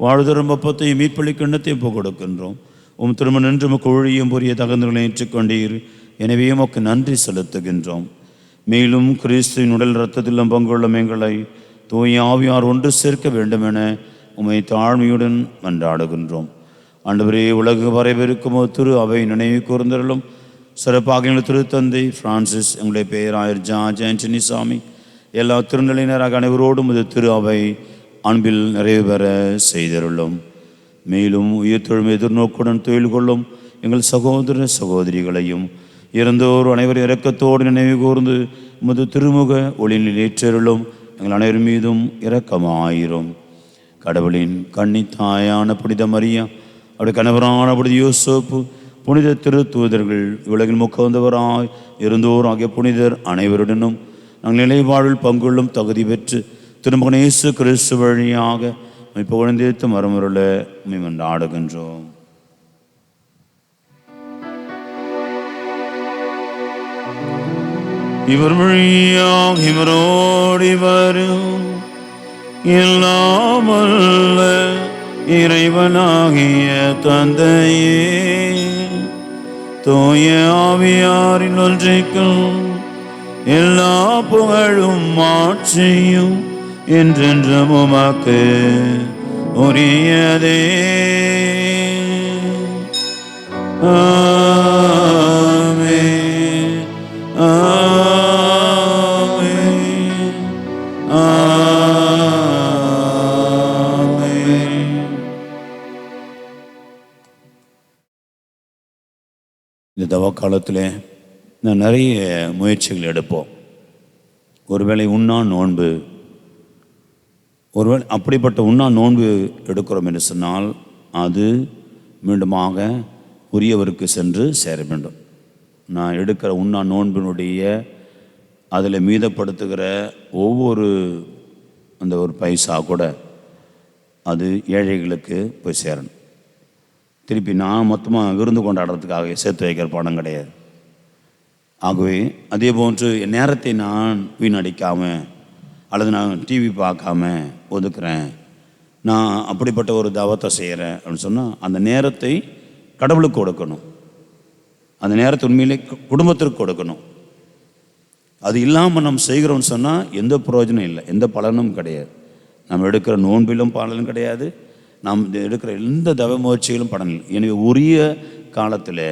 வாழ்தரும் அப்பத்தை மீட்பளி கிண்ணத்தையும் போக கொடுக்கின்றோம். உம் திரும்ப நின்று உமக்கு ஒழியும் புரிய தகுந்தவர்களை ஏற்றுக்கொண்டீர். எனவே உமக்கு நன்றி செலுத்துகின்றோம். மேலும் கிறிஸ்துவின் உடல் இரத்தத்திலும் பங்குள்ள எங்களை தூய ஆவியார் ஒன்று சேர்க்க வேண்டும் என உம்மை தாழ்மையுடன் மன்றாடுகின்றோம். ஆண்டவரே, உலகு வரைவிருக்கும் திரு அவை நினைவு கூர்ந்தருளும். சிறப்பாக எங்கள் திருத்தந்தை பிரான்சிஸ், எங்களுடைய பேராயர் ஜார்ஜ் ஆண்டனி சாமி, எல்லா திருநிலையினராக அனைவரோடும் இது திரு அவை அன்பில் நிறைவு பெற செய்தருளும். மேலும் உயிர்த்தெழும் எதிர்நோக்குடன் தொழில் கொள்ளும் எங்கள் சகோதர சகோதரிகளையும் இறந்தோர் அனைவரும் இரக்கத்தோடு நினைவு கூர்ந்து உமது திருமுக ஒளியில் ஏற்றருளும். எங்கள் அனைவர் மீதும் இரக்கமாயிரும். கடவுளின் கன்னித்தாயான புனித மரியா, அவருடைய கணவரான புனித யோசேப்பு, புனித திருத்தூதர்கள், உலகில் முக்கவந்தவராய் இருந்தோர் ஆகிய புனிதர் அனைவருடனும் நாங்கள் நிலை வாழ்வில் பங்குள்ளும் தகுதி பெற்று திருமகன் இயேசு கிறிஸ்து வழியாக புகழ்ந்தேத்து மரமுருள மன்றாடுகின்றோம். இவர் வழியாக இவரோடி வரும் எல்லாமல்ல இறைவனாகிய தந்தையே, தூய ஆவியாரின் ஒன்றைக்கும் எல்லா புகழும் மாட்சியும் என்றென்றும் உமக்கு உரியதே. ஆமென். ஆமென். ஆமென். இந்த தவ காலத்தில் நான் நிறைய முயற்சிகள் எடுப்போம். ஒருவேளை உண்ணா நோன்பு, ஒருவேளை அப்படிப்பட்ட உண்ணா நோன்பு எடுக்கிறோம் என்று சொன்னால் அது மீண்டுமாக உரியவருக்கு சென்று சேர வேண்டும். நான் எடுக்கிற உண்ணா நோன்பினுடைய அதில் மீதப்படுத்துகிற ஒவ்வொரு அந்த ஒரு பைசா கூட அது ஏழைகளுக்கு போய் சேரணும். திருப்பி நான் மொத்தமாக விருந்து கொண்டாடுறதுக்காக சேர்த்து வைக்கிற பணம் கிடையாது. ஆகவே அதே போன்று என் நேரத்தை நான் வீணடிக்காமல் அல்லது நான் டிவி பார்க்காம ஒதுக்குறேன், நான் அப்படிப்பட்ட ஒரு தவத்தை செய்கிறேன் அப்படின்னு சொன்னால் அந்த நேரத்தை கடவுளுக்கு கொடுக்கணும். அந்த நேரத்தை உண்மையிலே குடும்பத்திற்கு கொடுக்கணும். அது இல்லாமல் நம்ம செய்கிறோம்னு சொன்னால் எந்த பிரயோஜனம் இல்லை, எந்த பலனும் கிடையாது. நம்ம எடுக்கிற நோன்பிலும் பலனும் கிடையாது, நாம் எடுக்கிற எந்த தவ முயற்சிகளும் பலன் இல்லை. எனவே உரிய காலத்தில்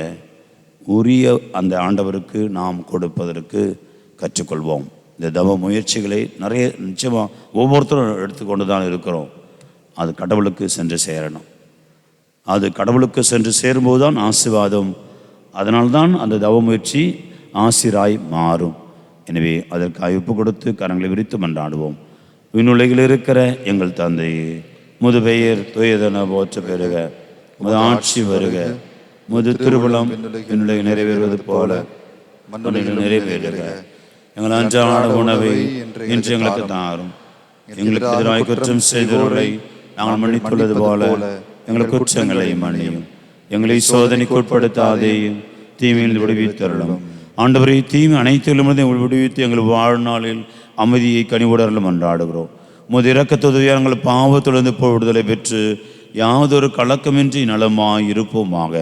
உரிய அந்த ஆண்டவருக்கு நாம் கொடுப்பதற்கு கற்றுக்கொள்வோம். இந்த தவ முயற்சிகளை நிறைய நிச்சயமாக ஒவ்வொருத்தரும் எடுத்துக்கொண்டு தான் இருக்கிறோம். அது கடவுளுக்கு சென்று சேரணும். அது கடவுளுக்கு சென்று சேரும்போது தான் ஆசீர்வாதம். அதனால்தான் அந்த தவ முயற்சி ஆசிராய் மாறும். எனவே அதற்காக ஒப்பு கொடுத்து கரங்களை விரித்து மன்றாடுவோம். விண்ணுலகில் இருக்கிற எங்கள் தந்தையே, முது பெயர் தூயதென போற்ற பெறுக, முது ஆட்சி வருக, முது திருவுளம் விண்ணுலகில் நிறைவேறுவது போல மண்ணுலகில் நிறைவேறுக. எங்கள் அன்றாட உணவை இன்று எங்களுக்கு தாரும். எங்களுக்கு எதிராக குற்றம் செய்தவர்களை நாங்கள் மன்னித்துள்ளது போல எங்கள் குற்றங்களை மன்னியும். எங்களை சோதனைக்கு உட்படுத்தாதேயும், தீமையில் விடுவித்தருளும். ஆண்டவரை தீமை அனைத்திலுமிருந்து எங்கள் விடுவித்து எங்கள் வாழ்நாளில் அமைதியை கனிவுடரிலும் மன்றாடுகிறோம். உமது இரக்கத்துதவியாக எங்கள் பாவத்திலிருந்து விடுதலை பெற்று யாதொரு கலக்கமின்றி நலமாய் இருப்போமாக.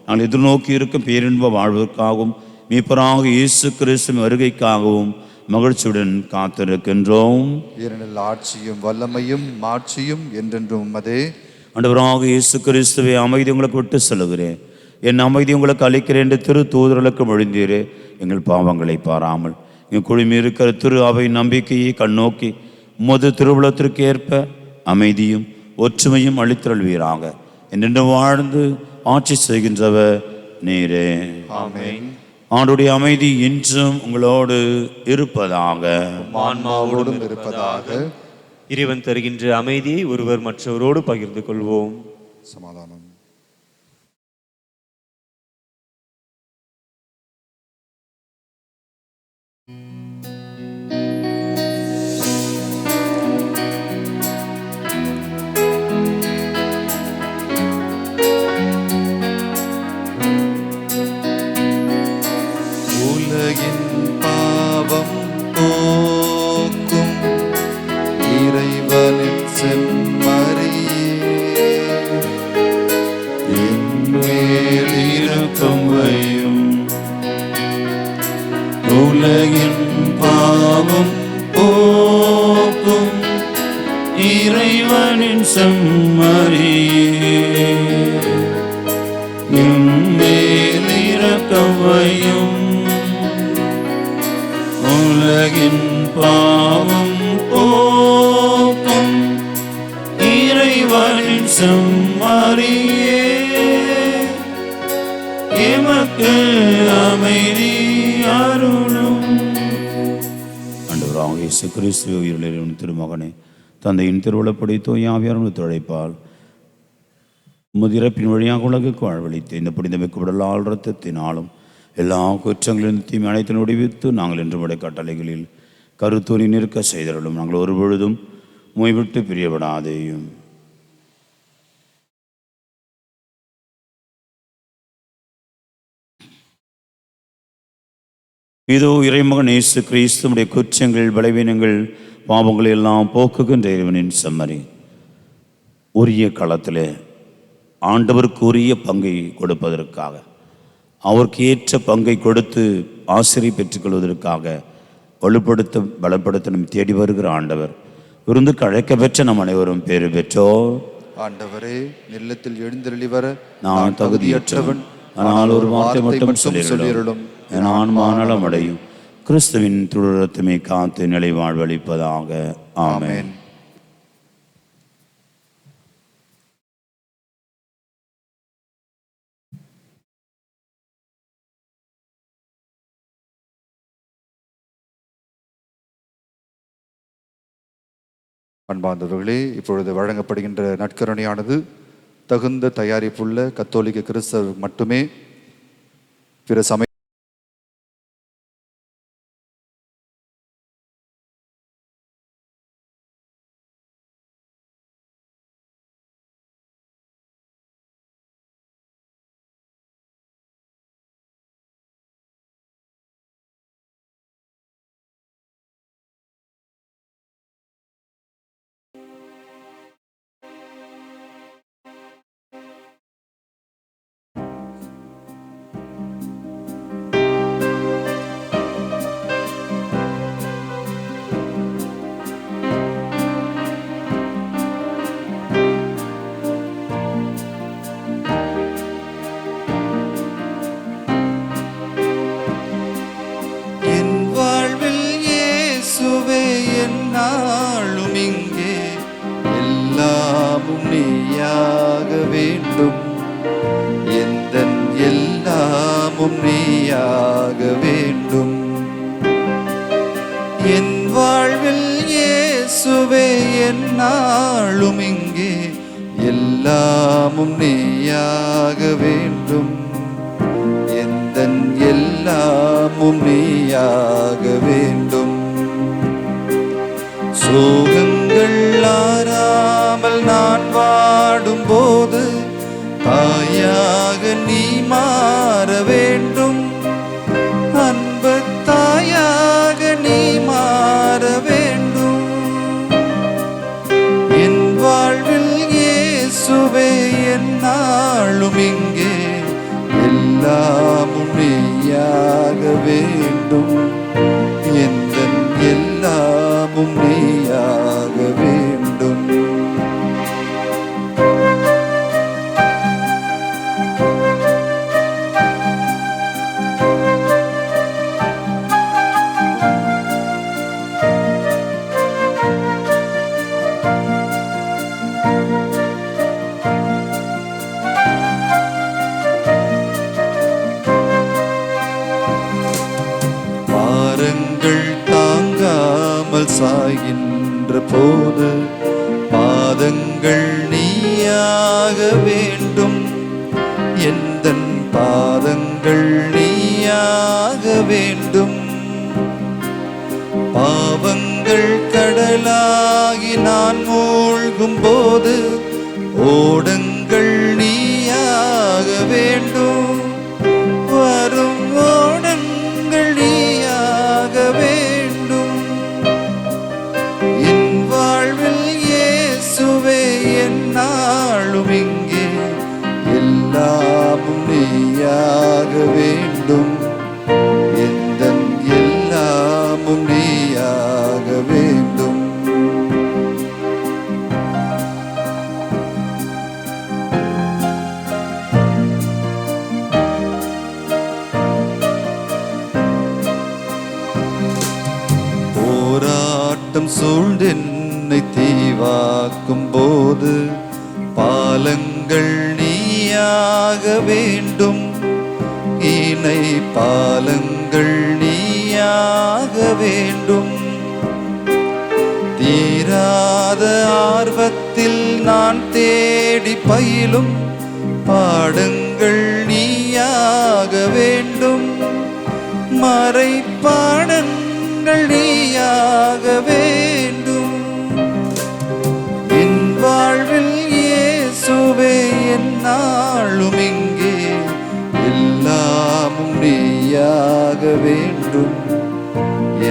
நாங்கள் எதிர்நோக்கி இருக்கும் பேரின்ப வாழ்விற்காகவும் மீட்பராக இயேசு கிறிஸ்து வருகைக்காகவும் மகிழ்ச்சியுடன் காத்திருக்கின்றோம். ஏனெனில் ஆட்சியும் வல்லமையும் மாட்சியும் என்றென்றும் உமதே. ஆண்டவராக இயேசு கிறிஸ்துவை அமைதி உங்களுக்கு விட்டு செல்கிறேன், என் அமைதி உங்களுக்கு அளிக்கிறேன் என்று திரு தூதர்களுக்கு மொழிந்தீரே. எங்கள் பாவங்களை பாராமல் எங்கள் குழுமி இருக்கிற திரு அவை நம்பிக்கையை கண்ணோக்கி உமது திருவுளத்திற்கு ஏற்ப அமைதியும் ஒற்றுமையும் அளித்தருள்வீராக. என்றென்று வாழ்ந்து ஆட்சி செய்கின்றவர் நீரே. ஆமென். ஆண்டுடைய அமைதி இன்றும் உங்களோடு இருப்பதாக, ஆன்மாவோடும் இருப்பதாக. இறைவன் தருகின்ற அமைதியை ஒருவர் மற்றவரோடு பகிர்ந்து கொள்வோம். சமாதானம். உலகின் பாவம் போக்கும் இறைவனின் செம்மறியே, என்மேல் இரக்கம் வையும். உலகின் பாவம் போக்கும் இறைவனின் செம்மறியே, என்மேல் இரக்கம் வையும். உலகின் பாவம் போக்கும் இறைவனின் செம்மறியே, எமக்கு அமைதி அருளும். ஆண்டவராகிய இயேசு கிறிஸ்து உயிரின் திருமகனே, தந்தையின் திருவுளப்படி தூய ஆவியாரின் ஒத்துழைப்பால் உமது இறப்பின் வழியாக உலகுக்கு வாழ்வளித்து இந்த புனித மிக்கவுடலால் இரத்தத்தினாலும் எல்லா குற்றங்களின் தீமை அனைத்து நொடிவித்து நாங்கள் என்று உடைய கட்டளைகளில் கருத்தூரி நிற்க செய்தருளும். நாங்கள் ஒரு பொழுதும் மொய்விட்டு பிரியப்படாதேயும். இதோ இறைமகன் இயேசு கிறிஸ்துவுடைய குற்றங்கள் பலவீனங்கள் பாவங்கள் எல்லாம் போக்குகின்ற இறைவனின் செம்மறி. உரிய களத்தில் ஆண்டவருக்கு உரிய பங்கை கொடுப்பதற்காக, அவருக்கு ஏற்ற பங்கை கொடுத்து ஆசிரியை பெற்றுக்கொள்வதற்காக வலுப்படுத்த பலப்படுத்த நம்ம தேடி வருகிற ஆண்டவர். விருந்துக்கு அழைக்க பெற்ற நம் அனைவரும் பேறு பெற்றோர். ஆண்டவரே, நிலத்தில் எழுந்தருளி வர நான் தகுதியற்றவன், ஆனால் ஒரு வார்த்தை மட்டும் சொல்லியருளும், என் ஆன்மா நலம் அடையும். கிறிஸ்துவின் திருரத்தமே காத்து நிலை வாழ்வளிப்பதாக. ஆமென். அன்பார்ந்தவர்களே, இப்பொழுது வழங்கப்படுகின்ற நற்கருணையானது தகுந்த தயாரிப்புள்ள கத்தோலிக்க கிறிஸ்தவர் மட்டுமே பிற சமய நாளும் இங்கே எல்லாமும் நீயாக வேண்டும். எந்தன் எல்லாமும் நீயாக வேண்டும். என் வாழ்வில் இயேசுவே எந்நாளும் இங்கே எல்லாமும் நீயாக வேண்டும். எந்தன் எல்லாமும் நீயாக வேண்டும். சோகங்கள் ஆறாமல் நான் வாடும்போது தாயாக நீ மாற வேண்டும். அன்பு தாயாக நீ மாற வேண்டும். என் வாழ்வில் இயேசுவே எந்நாளும் இங்கே எல்லாமும் நீயாக வேண்டும். எந்தன் எல்லாமும் நீயாக வேண்டும். பாரங்கள் தாங்காமல் சாய்கின்ற போது பாதங்கள் நீயாக வேண்டும். எந்தன் பாதங்கள் நீயாக வேண்டும். பாவங்கள் கடலாகி நான் மூழ்கும் போது ஓடங்கள் நீயாக வேண்டும். வரும் ஓடங்கள் நீயாக வேண்டும். என் வாழ்வில் இயேசுவே எந்நாளும் இங்கே எல்லாமும் நீயாக வேண்டும். எந்தன் எல்லாமும் நீயாக வேண்டும். போராட்டம் சூழ்ந்தென்னை தீவாக்கும் போது பாலங்கள் நீயாக வேண்டும். இணை பாலங்கள் நீயாக வேண்டும். தீராத ஆர்வத்தில் நான் தேடி பயிலும் பாடங்கள் நீயாக வேண்டும். மறைப்பாடங்கள் நீயாக வேண்டும். என் வாழ்வில் இயேசுவே எந்நாளும் இங்கே எல்லாமும் நீயாக வேண்டும்.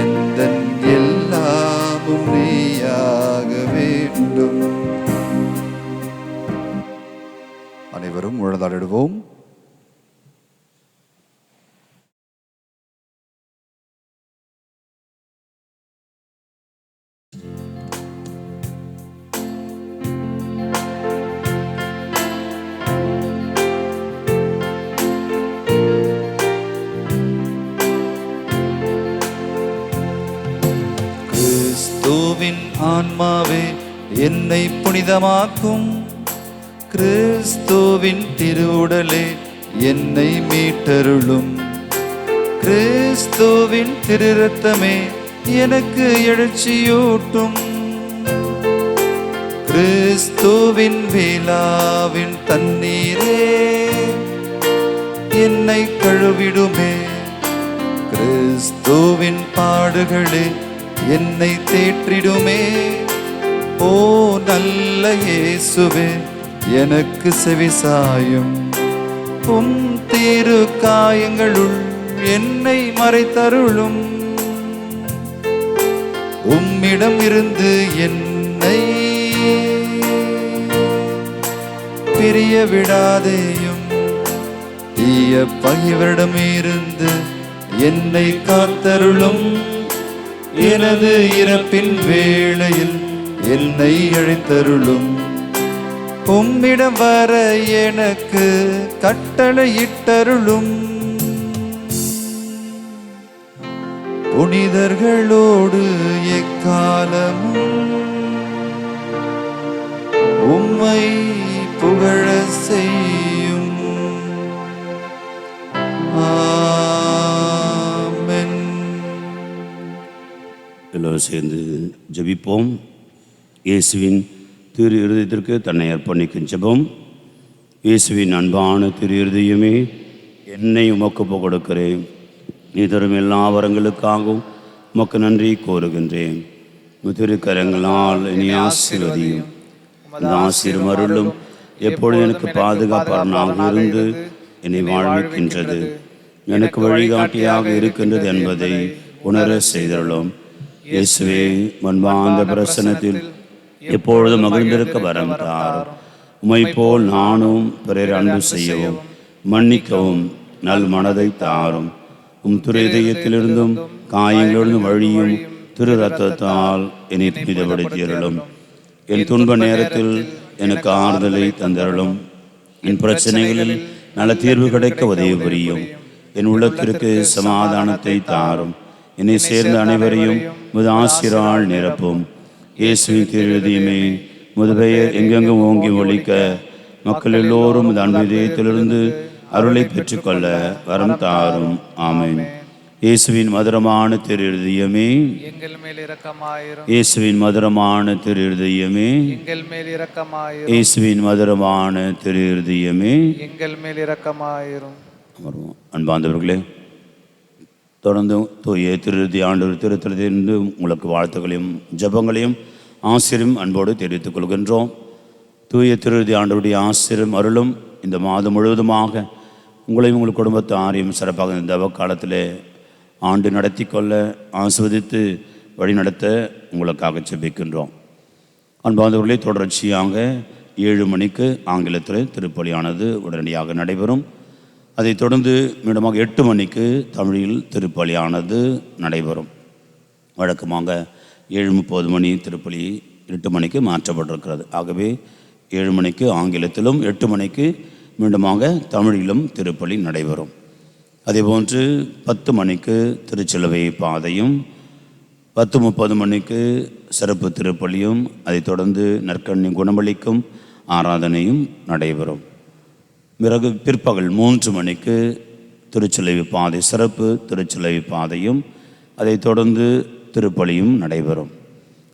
எந்தன் எல்லாமும் நீயாக வேண்டும். அனைவரும் முழந்தாடிடுவோம். கிறிஸ்துவின் ஆன்மாவே என்னை புனிதமாக்கும். கிறிஸ்துவின் திருவுடலே என்னை மீட்டருளும். கிறிஸ்துவின் திருரத்தமே எனக்கு எழுச்சியூட்டும். கிறிஸ்துவின் விழாவின் தண்ணீரே என்னை கழுவிடுமே. கிறிஸ்துவின் பாடுகளே என்னை தேற்றிடுமே. ஓ நல்ல இயேசுவே, எனக்கு செவிசாயும். உம் திரு காயங்களுள் என்னை மறைத்தருளும். உம்மிடம் இருந்து என்னை பிரிய விடாதேயும். தீய பகைவரிடமிருந்து என்னை காத்தருளும். எனது இறப்பின் வேளையில் என்னை அழைத்தருளும். உம்மிடம் வர எனக்கு கட்டளையிட்டருளும். புனிதர்களோடு எக்காலமும் உம்மை புகழ செய்யும். ஆமென். எல்லோரும் சேர்ந்து ஜெபிப்போம். இயேசுவின் திரு இருதயத்திற்கு தன்னை அர்ப்பணிக்கும் ஜெபம். இயேசுவின் அன்பான திரு இருதயமே, என்னை உமக்கு ஒப்புக் கொடுக்கிறேன். நீ தரும் எல்லா வரங்களுக்காகவும் உமக்கு நன்றி கோருகின்றேன். திருக்கரங்களால் என்னை ஆசீர்வதியும். இந்த ஆசீர்வருளும் எப்பொழுது எனக்கு பாதுகாப்பாளனாக இருந்து என்னை வாழ்விக்கின்றது, எனக்கு வழிகாட்டியாக இருக்கின்றது என்பதை உணர செய்தருளும். இயேசுவே, மன்பார்ந்த பிரசன்னத்தில் எப்பொழுது மகிழ்ந்திருக்க வரம் தாரும். உம்மை போல் நானும் பிறர் அன்பு செய்யவும் மன்னிக்கவும் நல் மனதை தாரும். திரு இதயத்திலிருந்தும் காயங்களிலிருந்தும் வழியும் திரு ரத்தத்தால் என்னை புனிதப்படுத்தியருளும். என் துன்ப நேரத்தில் எனக்கு ஆறுதலை தந்தருளும். என் பிரச்சனைகளில் நல்ல தீர்வு கிடைக்க உதவி புரியும். என் உள்ளத்திற்கு சமாதானத்தை தாரும். என்னை சேர்ந்த அனைவரையும் முது ஆசிரால் நிரப்பும். இயேசுவின் திரு இதயமே, முது பெயர் எங்கெங்கும் ஓங்கி ஒழிக்க மக்கள் எல்லோரும் இந்த அன்பு இதயத்திலிருந்து அருளை பெற்றுக்கொள்ள வரம் தாரும். ஆமென். இயேசுவின் மதுரமான திரு இருதயமே, எங்கள் மேல் இரக்கமாயிரும். இயேசுவின் மதுரமான திரு இருதயமே, எங்கள் மேல் இரக்கமாயிரும். இயேசுவின் மதுரமான திரு இருதயமே. எங்கள் மேல் இரக்கமாயிரும். அமர்வோம். அன்பார்ந்தவர்களே, தொடர்ந்து தூய திருதி ஆண்டவர் திருத்தலத்திலிருந்து உங்களுக்கு வாழ்த்துக்களையும் ஜெபங்களையும் ஆசிரியம் அன்போடு தெரிவித்துக் கொள்கின்றோம். தூய திருதி ஆண்டவருடைய ஆசிரியம் அருளும் இந்த மாதம் முழுவதுமாக உங்களையும் உங்கள் குடும்பத்தாரையும் சிறப்பாக இந்த தவ காலத்திலே ஆண்டு நடத்தி கொள்ள ஆஸ்வதித்து வழிநடத்த உங்களுக்காக ஜெபிக்கின்றோம். அன்பார்ந்தவர்களே, தொடர்ச்சியாக 7 மணிக்கு ஆங்கிலத்தில் திருப்பலியானது உடனடியாக நடைபெறும். அதைத் தொடர்ந்து மீண்டுமாக 8 மணிக்கு தமிழில் திருப்பலியானது நடைபெறும். வழக்கமாக 7:30 மணி திருப்பலி 8 மணிக்கு மாற்றப்பட்டிருக்கிறது. ஆகவே 7 மணிக்கு ஆங்கிலத்திலும் 8 மணிக்கு மீண்டுமாக தமிழிலும் திருப்பலி நடைபெறும். அதேபோன்று 10 மணிக்கு திருச்சிலுவை பாதையும், 10:30 மணிக்கு சிறப்பு திருப்பலியும், அதைத் தொடர்ந்து நற்கண்ணி குணமளிக்கும் ஆராதனையும் நடைபெறும். பிறகு பிற்பகல் 3 மணிக்கு திருச்சிலுவை பாதை சிறப்பு திருச்சிலுவை பாதையும், அதைத் தொடர்ந்து திருப்பலியும் நடைபெறும்.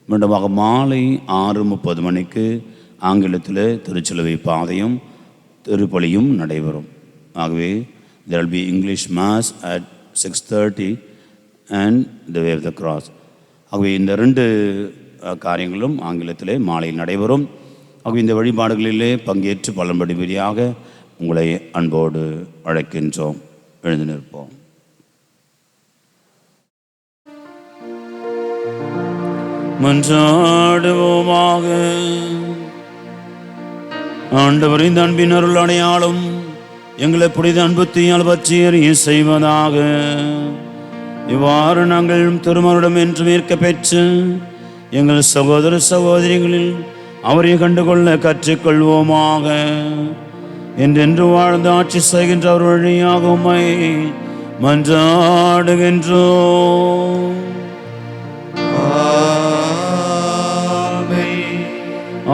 மீண்டுமாக மாலை 6:30 மணிக்கு ஆங்கிலத்தில் திருச்சிலுவை பாதையும் திருப்பலியும் நடைபெறும். ஆகவே there will be English Mass at 6:30 and the way of the cross. ஆகவே இந்த 2 காரியங்களும் ஆங்கிலத்திலே மாலையில் நடைபெறும். ஆகவே இந்த வழிபாடுகளிலே பங்கேற்று பலன்படிபடியாக உங்களை அன்போடு அழைக்கின்றோம். எழுந்து நிற்போம். மன்றாடுவோமாக. ஆண்டவரின் அன்பின் அருள் அடையாளம் எங்களை புனித அன்புத்தியால் பற்றி அறிய செய்வதாக. இவ்வாறு நாங்கள் திருமருடம் என்று ஏற்க பெற்று எங்கள் சகோதர சகோதரிகளில் அவரை கண்டுகொள்ள கற்றுக்கொள்வோமாக. என்றென்று வாழ்ந்து ஆட்சி செய்கின்ற அவர் வழியாக உம்மை மன்றாடுகின்றோம். ஆமென்.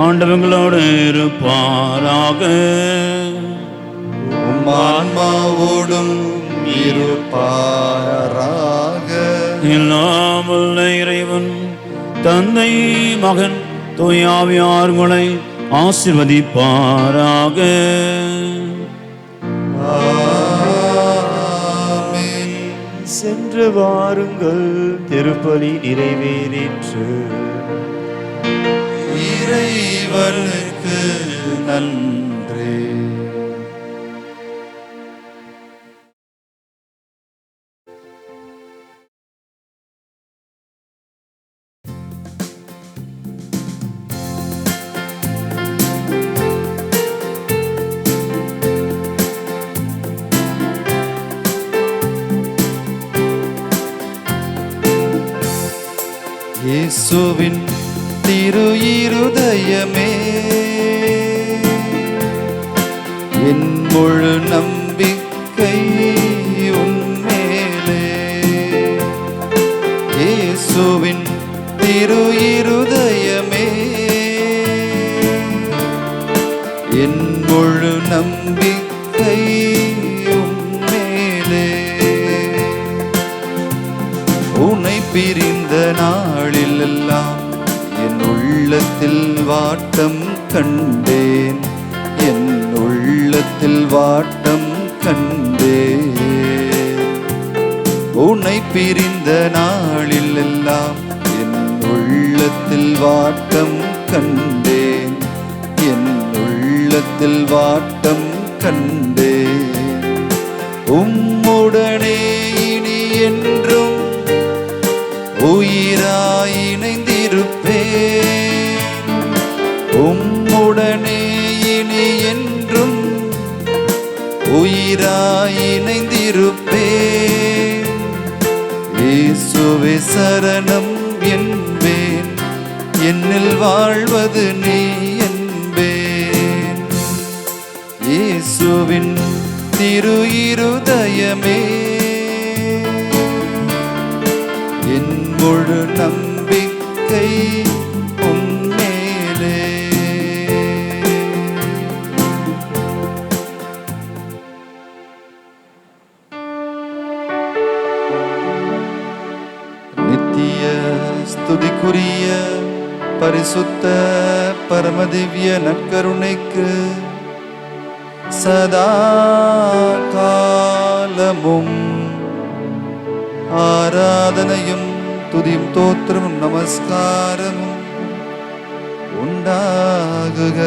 ஆண்டவங்களோடு இருப்பாராக. உம் ஆன்மாவோடும் இருப்பாராக. எல்லாம் வல்ல இறைவன் தந்தை மகன் தூய ஆவியார்களை ஆசீர்வதிப்பாராக. ஆமென். சென்று வாருங்கள், திருப்பலி நிறைவேறிற்று. இறைவனுக்கு நன்றி. இயேசுவின் திரு இருதயமே, என் முழு நம்பிக்கை உன்மேலே. இயேசுவின் திரு இருதயமே, என் முழு நம்பிக்கை உன்மேலே. உன்னை பிரிந்த நாளிலெல்லாம் என் உள்ளத்தில் வாட்டம் கண்டேன், என் உள்ளத்தில் வாட்டம் கண்டேன். உன்னை பிரிந்த நாளிலெல்லாம் என் உள்ளத்தில் வாட்டம் கண்டேன், என் உள்ளத்தில் வாட்டம் கண்டேன். உம்முடனே இனி என்றும் உயிராய் இணைந்திருப்பேன், உம்முடனே இனி என்றும் உயிராய் இணைந்திருப்பேன். இயேசுவே சரணம் என்பேன், என்னில் வாழ்வது நீ என்பேன். இயேசுவின் திரு இருதயமே, என் முழு நம்பிக்கை உன்மேலே. நித்திய ஸ்துதிக்குரிய பரிசுத்த பரமதிவ்ய நற்கருணைக்கு சதா காலமும் ஆராதனையும் துதியும் தோத்திரமும் நமஸ்காரமும் உண்டாகுக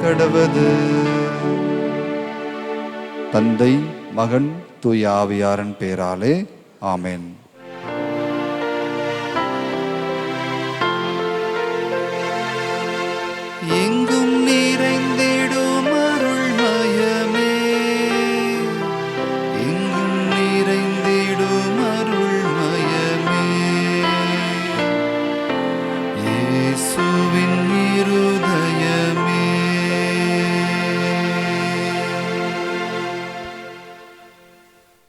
கடவது. தந்தை மகன் தூய ஆவியாரின் பேராலே ஆமென்.